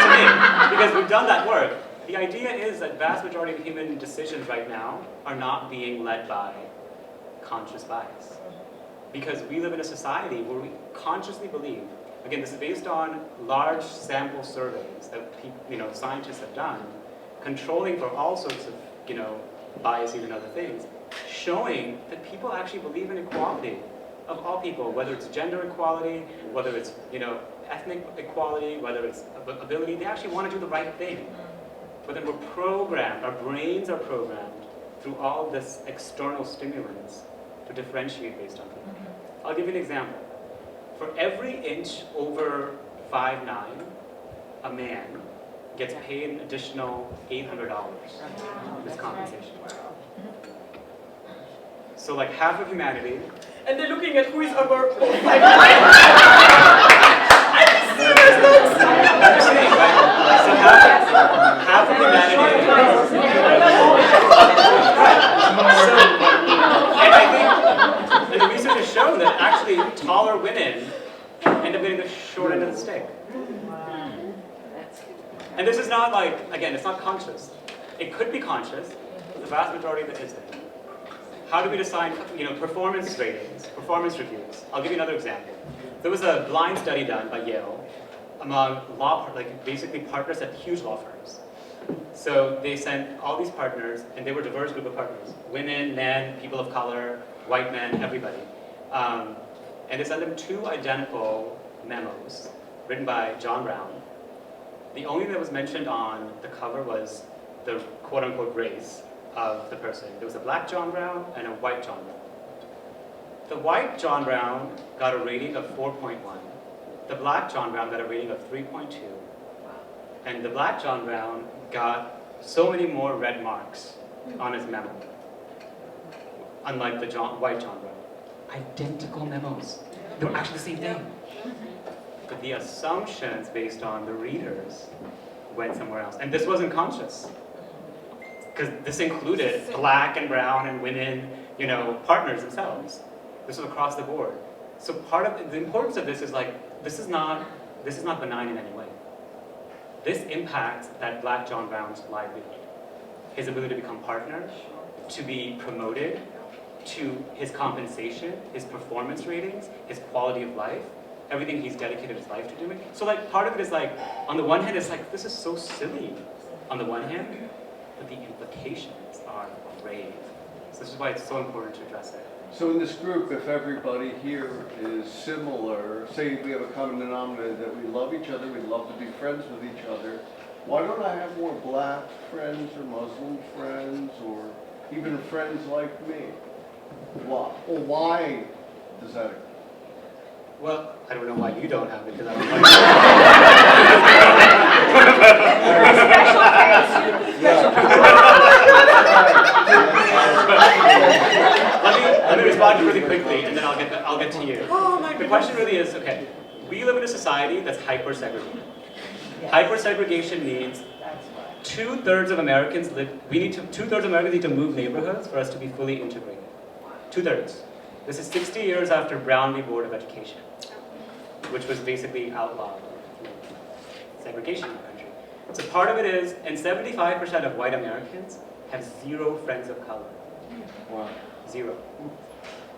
me, because we've done that work. The idea is that vast majority of human decisions right now are not being led by conscious bias. Because we live in a society where we consciously believe, again, this is based on large sample surveys that scientists have done, controlling for all sorts of biases and other things, showing that people actually believe in equality of all people, whether it's gender equality, whether it's ethnic equality, whether it's ability. They actually want to do the right thing. But then we're programmed, our brains are programmed through all this external stimulants to differentiate based on things. I'll give you an example. For every inch over 5'9", a man gets paid an additional $800 as compensation. So like half of humanity. And they're looking at who is over 5'9". I'm just saying, right? So half of humanity. And I think the research has shown that actually taller women end up getting the short end of the stick. And this is not like, again, it's not conscious. It could be conscious, but the vast majority of it isn't. How do we decide, performance ratings, performance reviews? I'll give you another example. There was a blind study done by Yale among basically partners at huge law firms. So they sent all these partners, and they were a diverse group of partners: women, men, people of color, white men, everybody. And they sent them 2 identical memos written by John Brown. The only thing that was mentioned on the cover was the quote-unquote race of the person. There was a black John Brown and a white John Brown. The white John Brown got a rating of 4.1. The black John Brown got a rating of 3.2. And the black John Brown got so many more red marks on his memo, unlike the white John Brown. Identical memos. They were actually the same thing. But the assumptions based on the readers went somewhere else. And this wasn't conscious. Because this included black and brown and women, partners themselves. This was across the board. So part of the importance of this is this is not benign in any way. This impacts that black John Brown's livelihood, his ability to become partner, to be promoted, to his compensation, his performance ratings, his quality of life, everything he's dedicated his life to doing. So part of it is on the one hand, it's this is so silly on the one hand, but the implications are grave. So this is why it's so important to address it. So in this group, if everybody here is similar, say we have a common denominator that we love each other, we love to be friends with each other, why don't I have more black friends or Muslim friends or even friends like me? Why? Or why does that occur? Well, I don't know why you don't have it, because I don't Let me respond really quickly, and then I'll get to you. The question really is, okay, we live in a society that's hyper-segregated. Hyper-segregation means 2/3 of Americans need to move neighborhoods for us to be fully integrated. 2/3. This is 60 years after Brown v. Board of Education, which was basically outlawed segregation in the country. So part of it is, and 75% of white Americans have 0 friends of color. Wow. 0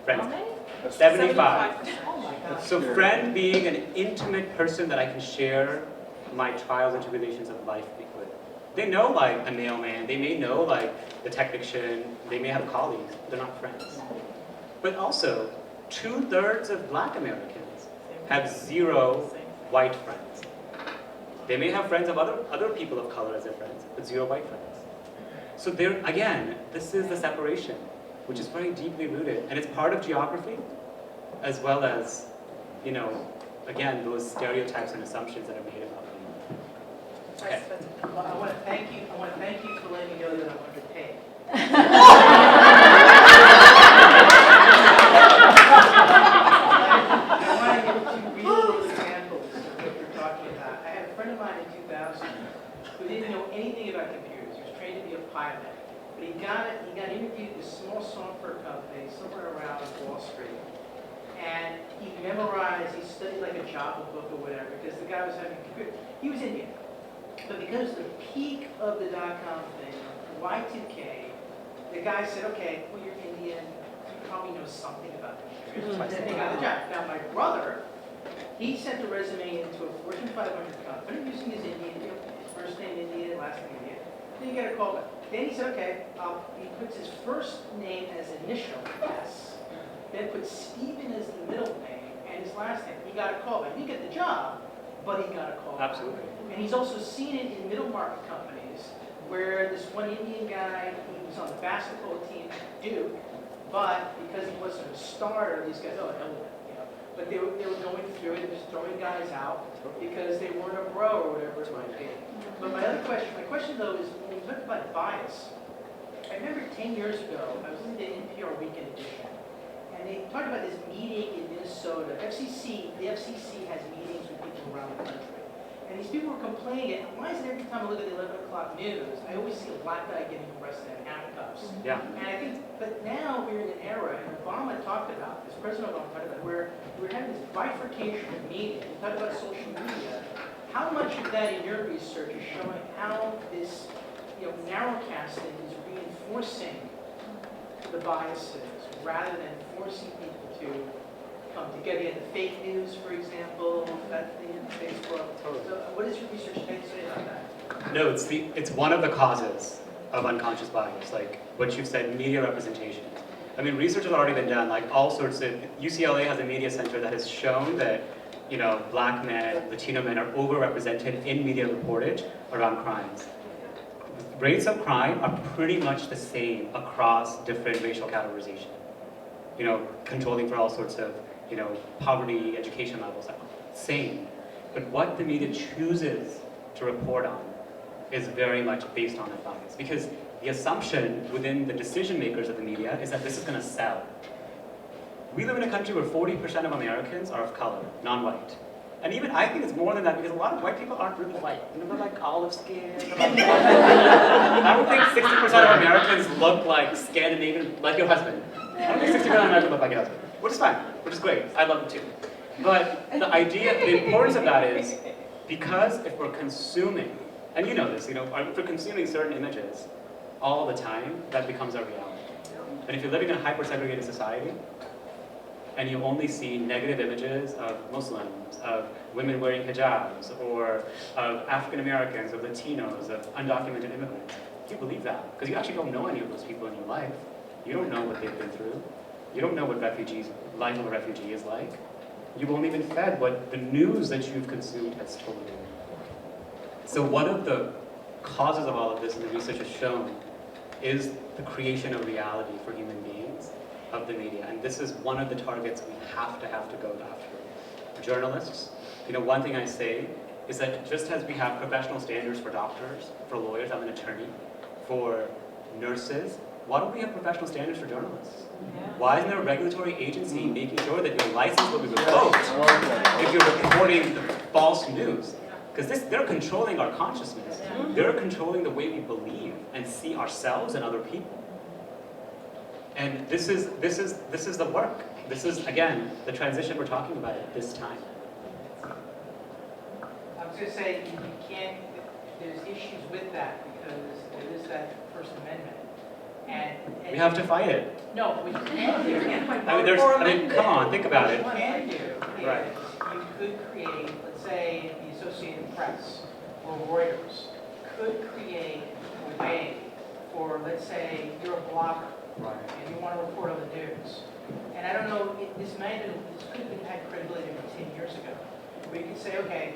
friends. How many? 75. That's So scary. friend being an intimate person that I can share my trials and tribulations of life with. They know a mailman, they may know the technician, they may have colleagues, they're not friends. But also, 2/3 of black Americans have 0 white friends. They may have friends of other people of color as their friends, but 0 white friends. So again, this is the separation, which is very deeply rooted, and it's part of geography, as well as, again, those stereotypes and assumptions that are made about them. Okay. Well, I want to thank you for letting me know that I'm underpaid. I want to give 2 real examples of what you're talking about. I had a friend of mine in 2000 who didn't know anything about computers. He was trained to be a pilot. But he got interviewed at a small software company somewhere around Wall Street. And he memorized, he studied like a Java book or whatever, because the guy was having a computer. He was Indian. But because of the peak of the dot-com thing, Y2K, the guy said, okay, well, you're Indian, you probably know something about computers. And he got the job. Now, my brother, he sent a resume into a Fortune 500 company using his Indian, his first name Indian, last name Indian. Then he got a call back. Then he said, okay, he puts his first name as initial, S, then puts Stephen as the middle name, and his last name. He got a call back. He didn't get the job, but he got a call back. Absolutely. And he's also seen it in middle market companies where this one Indian guy, he was on the basketball team at Duke, but because he wasn't a starter, these guys, oh, hell with it, you know. But they were going through it, just throwing guys out because they weren't a bro or whatever it might be. But my question though is, when you talk about bias, I remember 10 years ago, I was listening to NPR Weekend Edition, and they talked about this meeting in Minnesota. The FCC has meetings with people around the country. And these people were complaining, why is it every time I look at the 11 o'clock news, I always see a black guy getting arrested in handcuffs? Yeah. And I think, but now we're in an era, and Obama talked about this, President Obama talked about, where we're having this bifurcation of media. We talked about social media. How much of that in your research is showing how this, narrowcasting is reinforcing the biases rather than forcing people to come together? You had the fake news, for example, that thing in Facebook. So what does your research say about that? No, it's one of the causes of unconscious bias, like what you've said, media representation. I mean, research has already been done, like all sorts of, UCLA has a media center that has shown that, black men, Latino men are overrepresented in media reportage around crimes. Rates of crime are pretty much the same across different racial categorization. Controlling for all sorts of, poverty, education levels, same. But what the media chooses to report on is very much based on that bias. Because the assumption within the decision makers of the media is that this is going to sell. We live in a country where 40% of Americans are of color, non-white. And even I think it's more than that because a lot of white people aren't really white. They're like olive skin. I don't think 60% of Americans look like Scandinavian, like your husband. I don't think 60% of Americans look like your husband, which is fine, which is great. I love it too. But the importance of that is because if we're consuming, and you know this, if we're consuming certain images all the time, that becomes our reality. And if you're living in a hyper-segregated society, and you only see negative images of Muslims, of women wearing hijabs, or of African Americans, of Latinos, of undocumented immigrants, you believe that because you actually don't know any of those people in your life. You don't know what they've been through. You don't know what life of a refugee is like. You've only been fed what the news that you've consumed has told you. So one of the causes of all of this, and the research has shown, is the creation of reality for human beings of the media. And this is one of the targets we have to go after. Journalists, one thing I say is that just as we have professional standards for doctors, for lawyers, I'm an attorney, for nurses, why don't we have professional standards for journalists? Why isn't there a regulatory agency making sure that your license will be revoked if you're reporting the false news? Because they're controlling our consciousness. They're controlling the way we believe and see ourselves and other people. And this is the work. This is, again, the transition we're talking about at this time. I was going to say, you can't, there's issues with that because there is that First Amendment. And We have to fight it. No, what you can do, Come on, think about it. what you can do is Right. you could create, let's say, the Associated Press or Reuters could create a way for, let's say, you're a blogger and you want to report on the news. And I don't know, this could have had credibility maybe 10 years ago, where you could say, okay,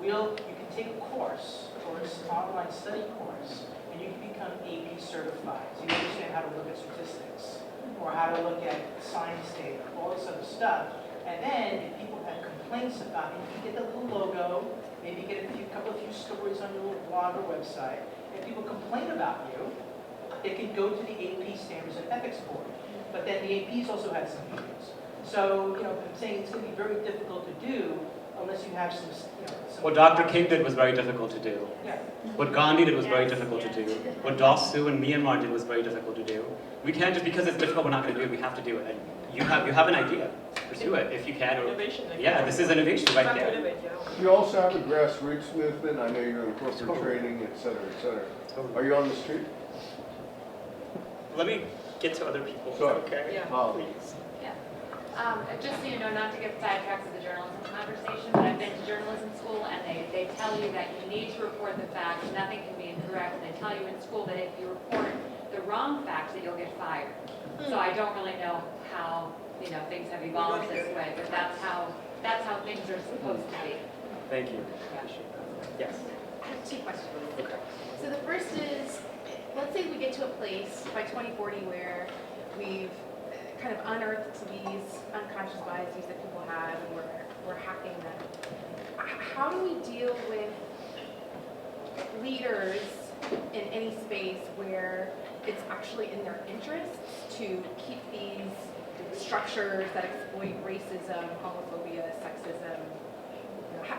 you can take a course or an online study course, and you can become AP certified. So you understand how to look at statistics, or how to look at science data, all this other stuff. And then if people have complaints about it, you get the little logo, maybe get a few stories on your little blog or website. If people complain about you, it can go to the AP Standards and Ethics Board. But then the APs also have some meetings. So, I'm saying it's going to be very difficult to do unless you have some. What Dr. King did was very difficult to do. Yeah. What Gandhi did was very difficult to do. What Dosu and Myanmar did was very difficult to do. We can't just because it's difficult, we're not going to do it. We have to do it. And you have an idea. Pursue it if you can. Or, yeah, this is innovation right there. You also have a grassroots movement. I know you're in corporate training, et cetera, et cetera. Are you on the street? Let me get to other people. Sure. Okay. Yeah. Please. Yeah. Just so you know, not to get sidetracked with the journalism conversation, but I've been to journalism school and they tell you that you need to report the facts, nothing can be incorrect, and they tell you in school that if you report the wrong facts that you'll get fired. So I don't really know how, things have evolved this way, but that's how things are supposed to be. Thank you. Yes. I have two questions. Okay. So the first is, let's say we get to a place by 2040 where we've kind of unearthed these unconscious biases that people have and we're hacking them. How do we deal with leaders in any space where it's actually in their interests to keep these structures that exploit racism, homophobia, sexism?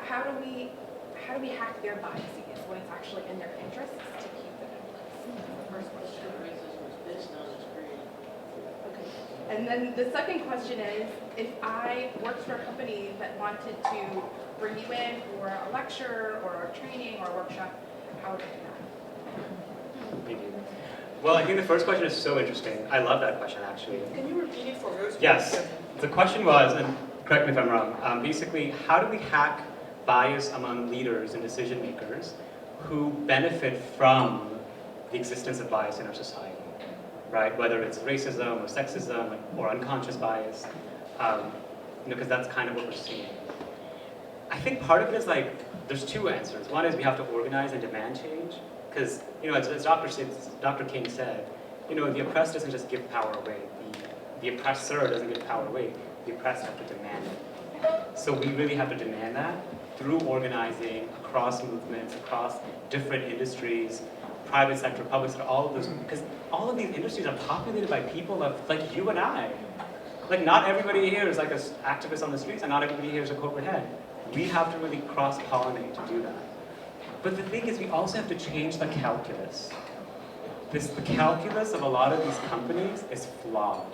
How do we hack their biases when it's actually in their interests to keep them in place? That's the first question. Okay. And then the second question is, if I worked for a company that wanted to bring you in for a lecture or a training or a workshop, how would I do that? Thank you. Well, I think the first question is so interesting. I love that question, actually. Can you repeat it for those? Yes. The question was, and correct me if I'm wrong, basically, how do we hack bias among leaders and decision makers who benefit from the existence of bias in our society, right? Whether it's racism or sexism or unconscious bias, because that's kind of what we're seeing. I think part of it is there's two answers. One is we have to organize and demand change, because as Dr. King said, the oppressed doesn't just give power away. The oppressor doesn't give power away. The oppressed have to demand it. So we really have to demand that through organizing across movements, across different industries, private sector, public sector, all of those, because all of these industries are populated by people like you and I. Like not everybody here is like an activist on the streets, and not everybody here is a corporate head. We have to really cross-pollinate to do that. But the thing is, we also have to change the calculus. The calculus of a lot of these companies is flawed.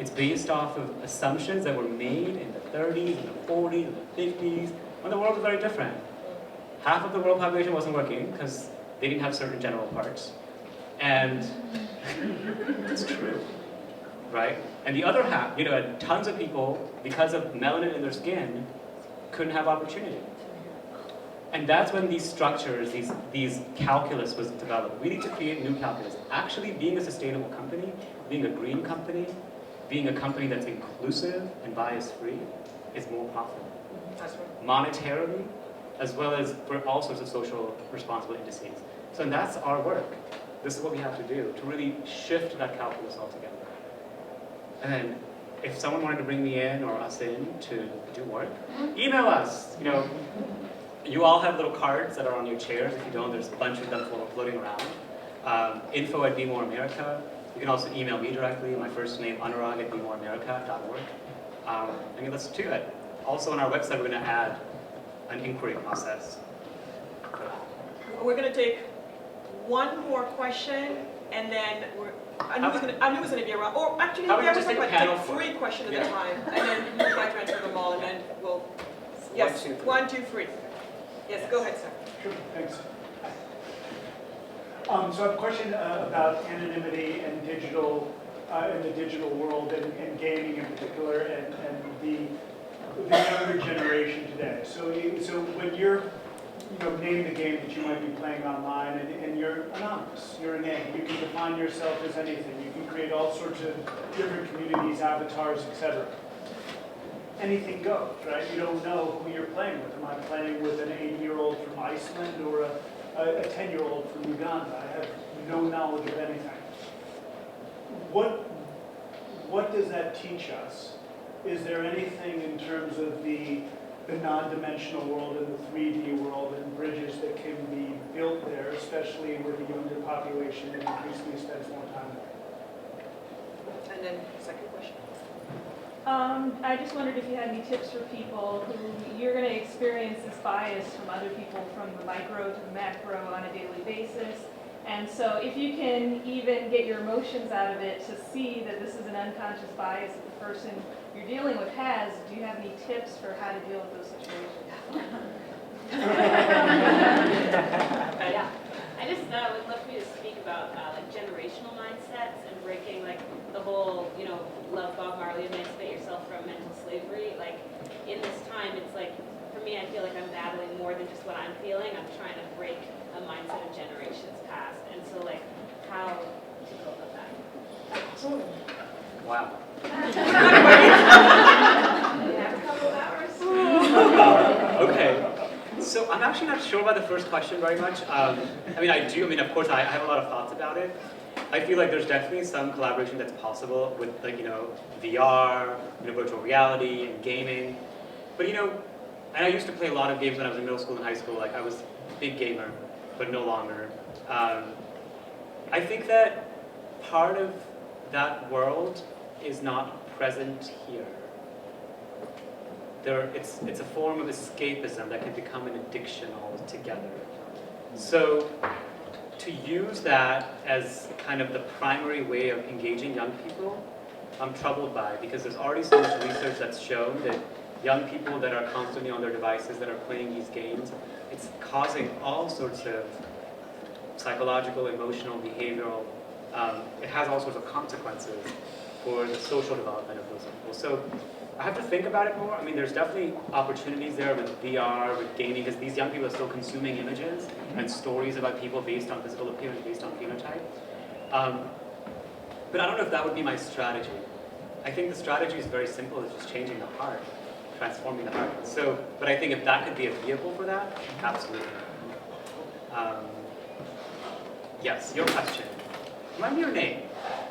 It's based off of assumptions that were made in the 30s, and the 40s, and the 50s, when the world was very different. Half of the world population wasn't working because they didn't have certain general parts. And it's true, right? And the other half, tons of people, because of melanin in their skin, couldn't have opportunity. And that's when these structures, these calculus was developed. We need to create new calculus. Actually, being a sustainable company, being a green company, being a company that's inclusive and bias-free is more profitable. Monetarily, as well as for all sorts of social responsible indices. So that's our work. This is what we have to do, to really shift that calculus altogether. And then, if someone wanted to bring me in or us in to do work, email us. You all have little cards that are on your chairs. If you don't, there's a bunch of them floating around. info@BeMoreAmerica. You can also email me directly. My first name, anurag@bemoreamerica.org. Let's do it. Also on our website, we're going to add an inquiry process. We're going to take one more question, and then I knew it was going to be around. Or actually, How about I was just talking take about panel take for- 3 questions at Yeah. a time, and then you try to answer them all, and then we'll. Yes, 1, 2, 3. Yes, go ahead, sir. Sure, thanks. So I have a question about anonymity and digital, in the digital world, and gaming in particular, and the younger generation today. So when you're naming the game that you might be playing online, and you're anonymous, you're a name, you can define yourself as anything. You can create all sorts of different communities, avatars, etc. Anything goes, right? You don't know who you're playing with. Am I playing with an 80-year-old from Iceland or a 10-year-old from Uganda? I have no knowledge of anything. What does that teach us? Is there anything in terms of the non-dimensional world and the 3D world and bridges that can be built there, especially with a younger population that increasingly spends more time there. And then, second question. I just wondered if you had any tips for people who you're going to experience this bias from other people from the micro to the macro on a daily basis. And so if you can even get your emotions out of it to see that this is an unconscious bias that the person you're dealing with has, do you have any tips for how to deal with those situations? Yeah. I just would love for you to speak about like generational mindsets and breaking like the whole, love Bob Marley, emancipate yourself from mental slavery. Like in this time, it's like, for me, I feel like I'm battling more than just what I'm feeling. I'm trying to break a mindset of generations past. And so like, how to go about that? Wow. You have a couple of hours? Okay. So I'm actually not sure about the first question very much. I mean, of course, I have a lot of thoughts about it. I feel like there's definitely some collaboration that's possible with, like, VR, virtual reality, and gaming. But, and I used to play a lot of games when I was in middle school and high school. Like, I was a big gamer, but no longer. I think that part of that world is not present here. It's a form of escapism that can become an addiction altogether. So to use that as kind of the primary way of engaging young people, I'm troubled by, because there's already so much research that's shown that young people that are constantly on their devices, that are playing these games, it's causing all sorts of psychological, emotional, behavioral, it has all sorts of consequences for the social development of those people. So I have to think about it more. I mean, there's definitely opportunities there with VR, with gaming, because these young people are still consuming images and stories about people based on physical appearance, based on phenotype. But I don't know if that would be my strategy. I think the strategy is very simple. It's just changing the heart, transforming the heart. So, but I think if that could be a vehicle for that, absolutely. Yes, your question. Remind me your name.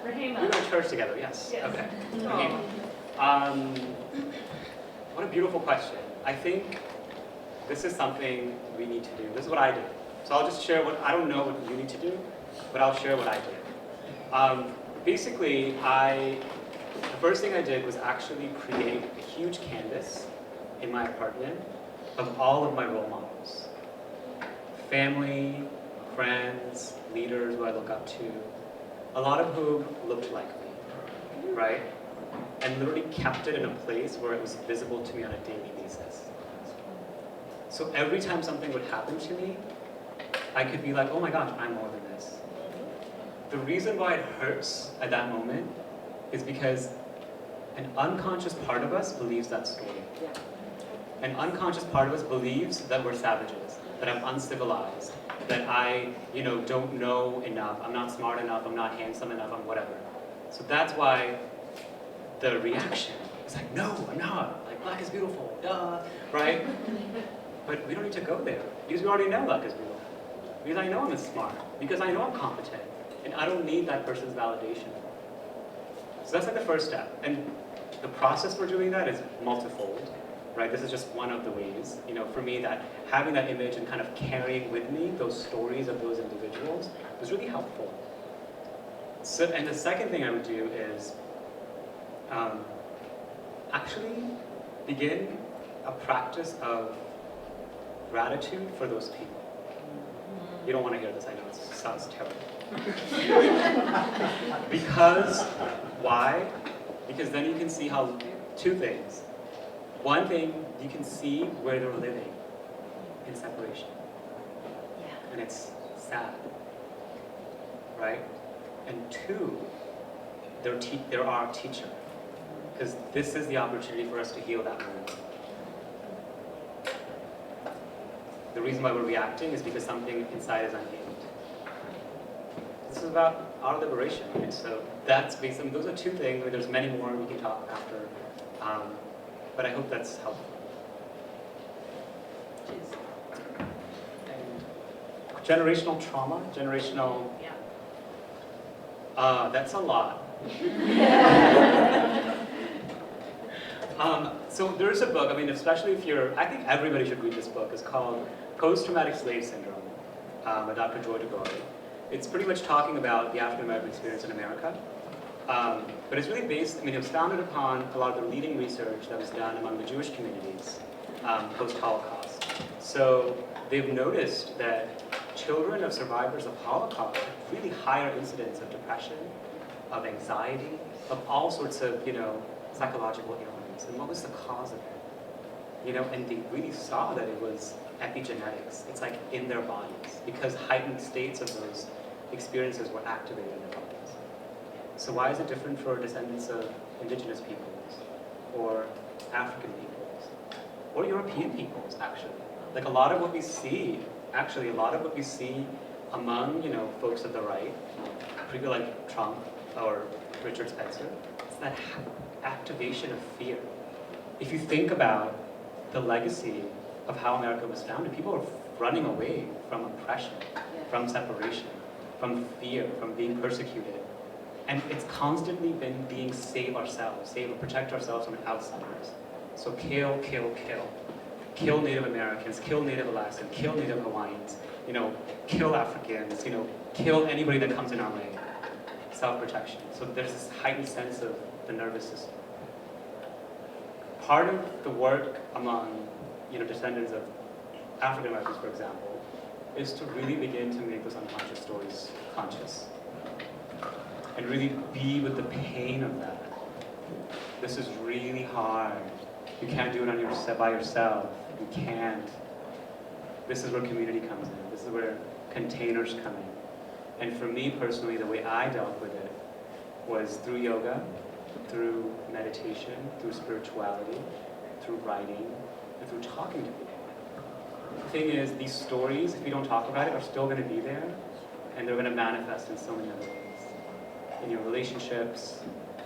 Rahima. We were in church together, yes. Yes. Okay. Rahima. What a beautiful question. I think this is something we need to do. This is what I did. So I'll just share I don't know what you need to do, but I'll share what I did. Basically, the first thing I did was actually create a huge canvas in my apartment of all of my role models. Family, friends, leaders who I look up to, a lot of whom looked like me, right? And literally kept it in a place where it was visible to me on a daily basis. So every time something would happen to me, I could be like, oh my gosh, I'm more than this. The reason why it hurts at that moment is because an unconscious part of us believes that story. An unconscious part of us believes that we're savages, that I'm uncivilized, that I, don't know enough, I'm not smart enough, I'm not handsome enough, I'm whatever. So that's why the reaction is like, no, I'm not. Like, black is beautiful, duh, right? But we don't need to go there, because we already know black is beautiful. Because I know I'm smart, because I know I'm competent, and I don't need that person's validation. So that's like the first step. And the process for doing that is multifold, right? This is just one of the ways. For me, that having that image and kind of carrying with me those stories of those individuals was really helpful. So, and the second thing I would do is actually begin a practice of gratitude for those people. You don't want to hear this, I know it sounds terrible. Because, why? Because then you can see how, two things. One thing, you can see where they're living in separation. And it's sad, right? And two, they're our teacher. Because this is the opportunity for us to heal that moment. The reason why we're reacting is because something inside is unhealed. This is about our liberation, right? So that's basically, those are two things. I mean, there's many more we can talk after, but I hope that's helpful. Generational trauma, that's a lot. So there is a book, I mean, especially if you're, I think everybody should read this book. It's called Post-Traumatic Slave Syndrome by Dr. Joy DeGore. It's pretty much talking about the African-American experience in America. But it's really based, I mean, it was founded upon a lot of the leading research that was done among the Jewish communities post-Holocaust. So they've noticed that children of survivors of Holocaust have really higher incidence of depression, of anxiety, of all sorts of, psychological ailments. And what was the cause of it? And they really saw that it was epigenetics. It's like in their bodies, because heightened states of those experiences were activated in their bodies. So why is it different for descendants of indigenous peoples, or African peoples, or European peoples, actually? Like a lot of what we see among, folks of the right, people like Trump or Richard Spencer, it's that activation of fear. If you think about the legacy of how America was founded, people are running away from oppression, from separation, from fear, from being persecuted. And it's constantly been being save ourselves, save or protect ourselves from outsiders. So kill, kill, kill. Kill Native Americans, kill Native Alaskans, kill Native Hawaiians, kill Africans, kill anybody that comes in our way. Self-protection. So there's this heightened sense of the nervous system. Part of the work among, descendants of African Americans, for example, is to really begin to make those unconscious stories conscious. And really be with the pain of that. This is really hard. You can't do it by yourself. You can't. This is where community comes in. This is where containers come in. And for me personally, the way I dealt with it was through yoga, through meditation, through spirituality, through writing, and through talking to people. The thing is, these stories, if we don't talk about it, are still going to be there, and they're going to manifest in so many other ways. In your relationships,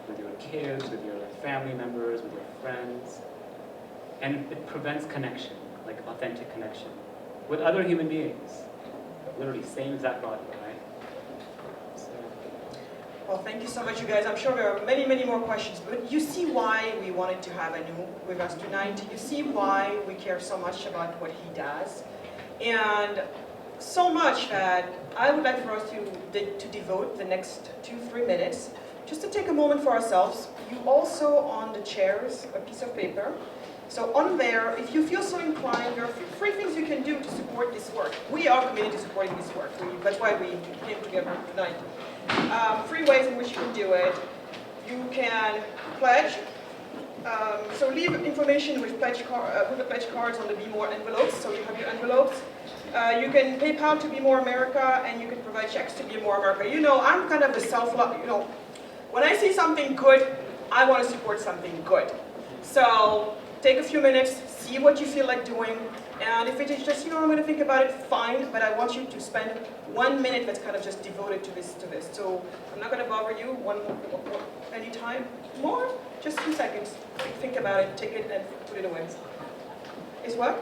with your kids, with your family members, with your friends. And it prevents connection, like authentic connection, with other human beings. Literally, same exact body, right? So. Well, thank you so much, you guys. I'm sure there are many, many more questions, but you see why we wanted to have Anu with us tonight. You see why we care so much about what he does. And so much that I would like for us to devote the next 2-3 minutes just to take a moment for ourselves. You also, on the chairs, a piece of paper. So on there, if you feel so inclined, there are 3 things you can do to support this work. We are committed to supporting this work. That's why we came together tonight. 3 ways in which you can do it. You can pledge. So leave information with the pledge cards on the Be More envelopes. So you have your envelopes. You can PayPal to Be More America, and you can provide checks to Be More America. I'm kind of the self-love, when I see something good, I want to support something good. So take a few minutes, see what you feel like doing, and if it is just, I'm going to think about it, fine, but I want you to spend 1 minute that's kind of just devoted to this. So I'm not going to bother you any time more, just 2 seconds. Think about it, take it, and put it away. Is what?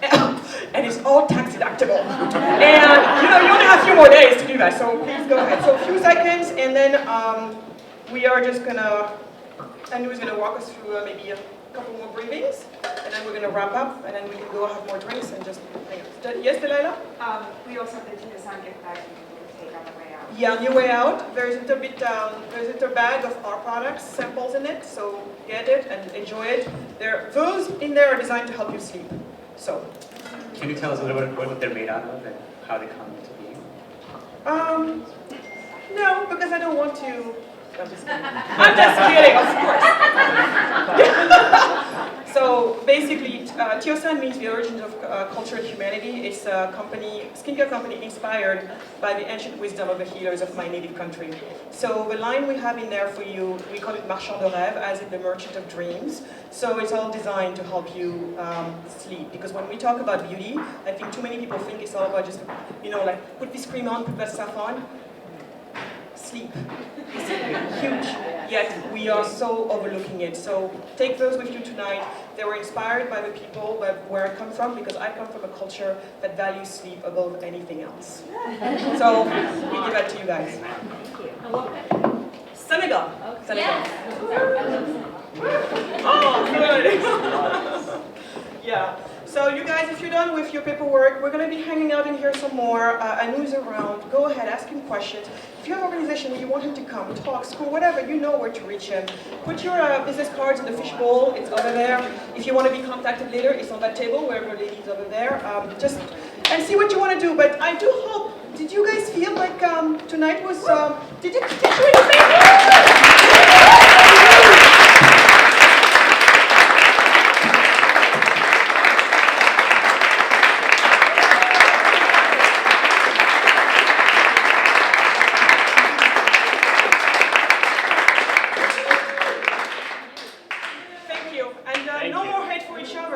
And it's all tax deductible. And you only have a few more days to do that, so please go ahead. So a few seconds, and then we are just gonna, Anu's gonna walk us through maybe a couple more breathings, and then we're gonna wrap up, and then we can go have more drinks and just hang out. Yes, Delilah? We also have the Tiossan gift bag you can take on the way out. Yeah, on your way out, there's a little bag of our products, samples in it, so get it and enjoy it. Those in there are designed to help you sleep. So, can you tell us a little bit what they're made out of and how they come to be? No, because I don't want to. I'm just kidding. I'm just kidding, of course. So basically, Tiossan means the origins of culture and humanity. It's a skincare company inspired by the ancient wisdom of the healers of my native country. So the line we have in there for you, we call it Marchand de Rêve, as in the merchant of dreams. So it's all designed to help you sleep. Because when we talk about beauty, I think too many people think it's all about just, like put this cream on, put that stuff on. Sleep is huge, yet we are so overlooking it. So take those with you tonight. They were inspired by the people, by where I come from, because I come from a culture that values sleep above anything else. So we give that to you guys. Senegal. Senegal. Yes. Oh, good. Yeah. So you guys, if you're done with your paperwork, we're going to be hanging out in here some more. Anu's around. Go ahead, ask him questions. If you have an organization where you want him to come, talk, school, whatever, you know where to reach him. Put your business cards in the fishbowl. It's over there. If you want to be contacted later, it's on that table, wherever ladies over there. Just and see what you want to do. But I do hope. Did you guys feel like tonight was? Did you anything?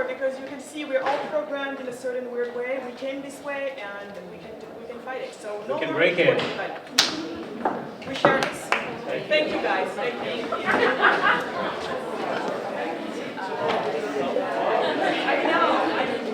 Because you can see we're all programmed in a certain weird way. We came this way, and we can fight it. So no We can more break it. We share this. Thank you guys. Thank you.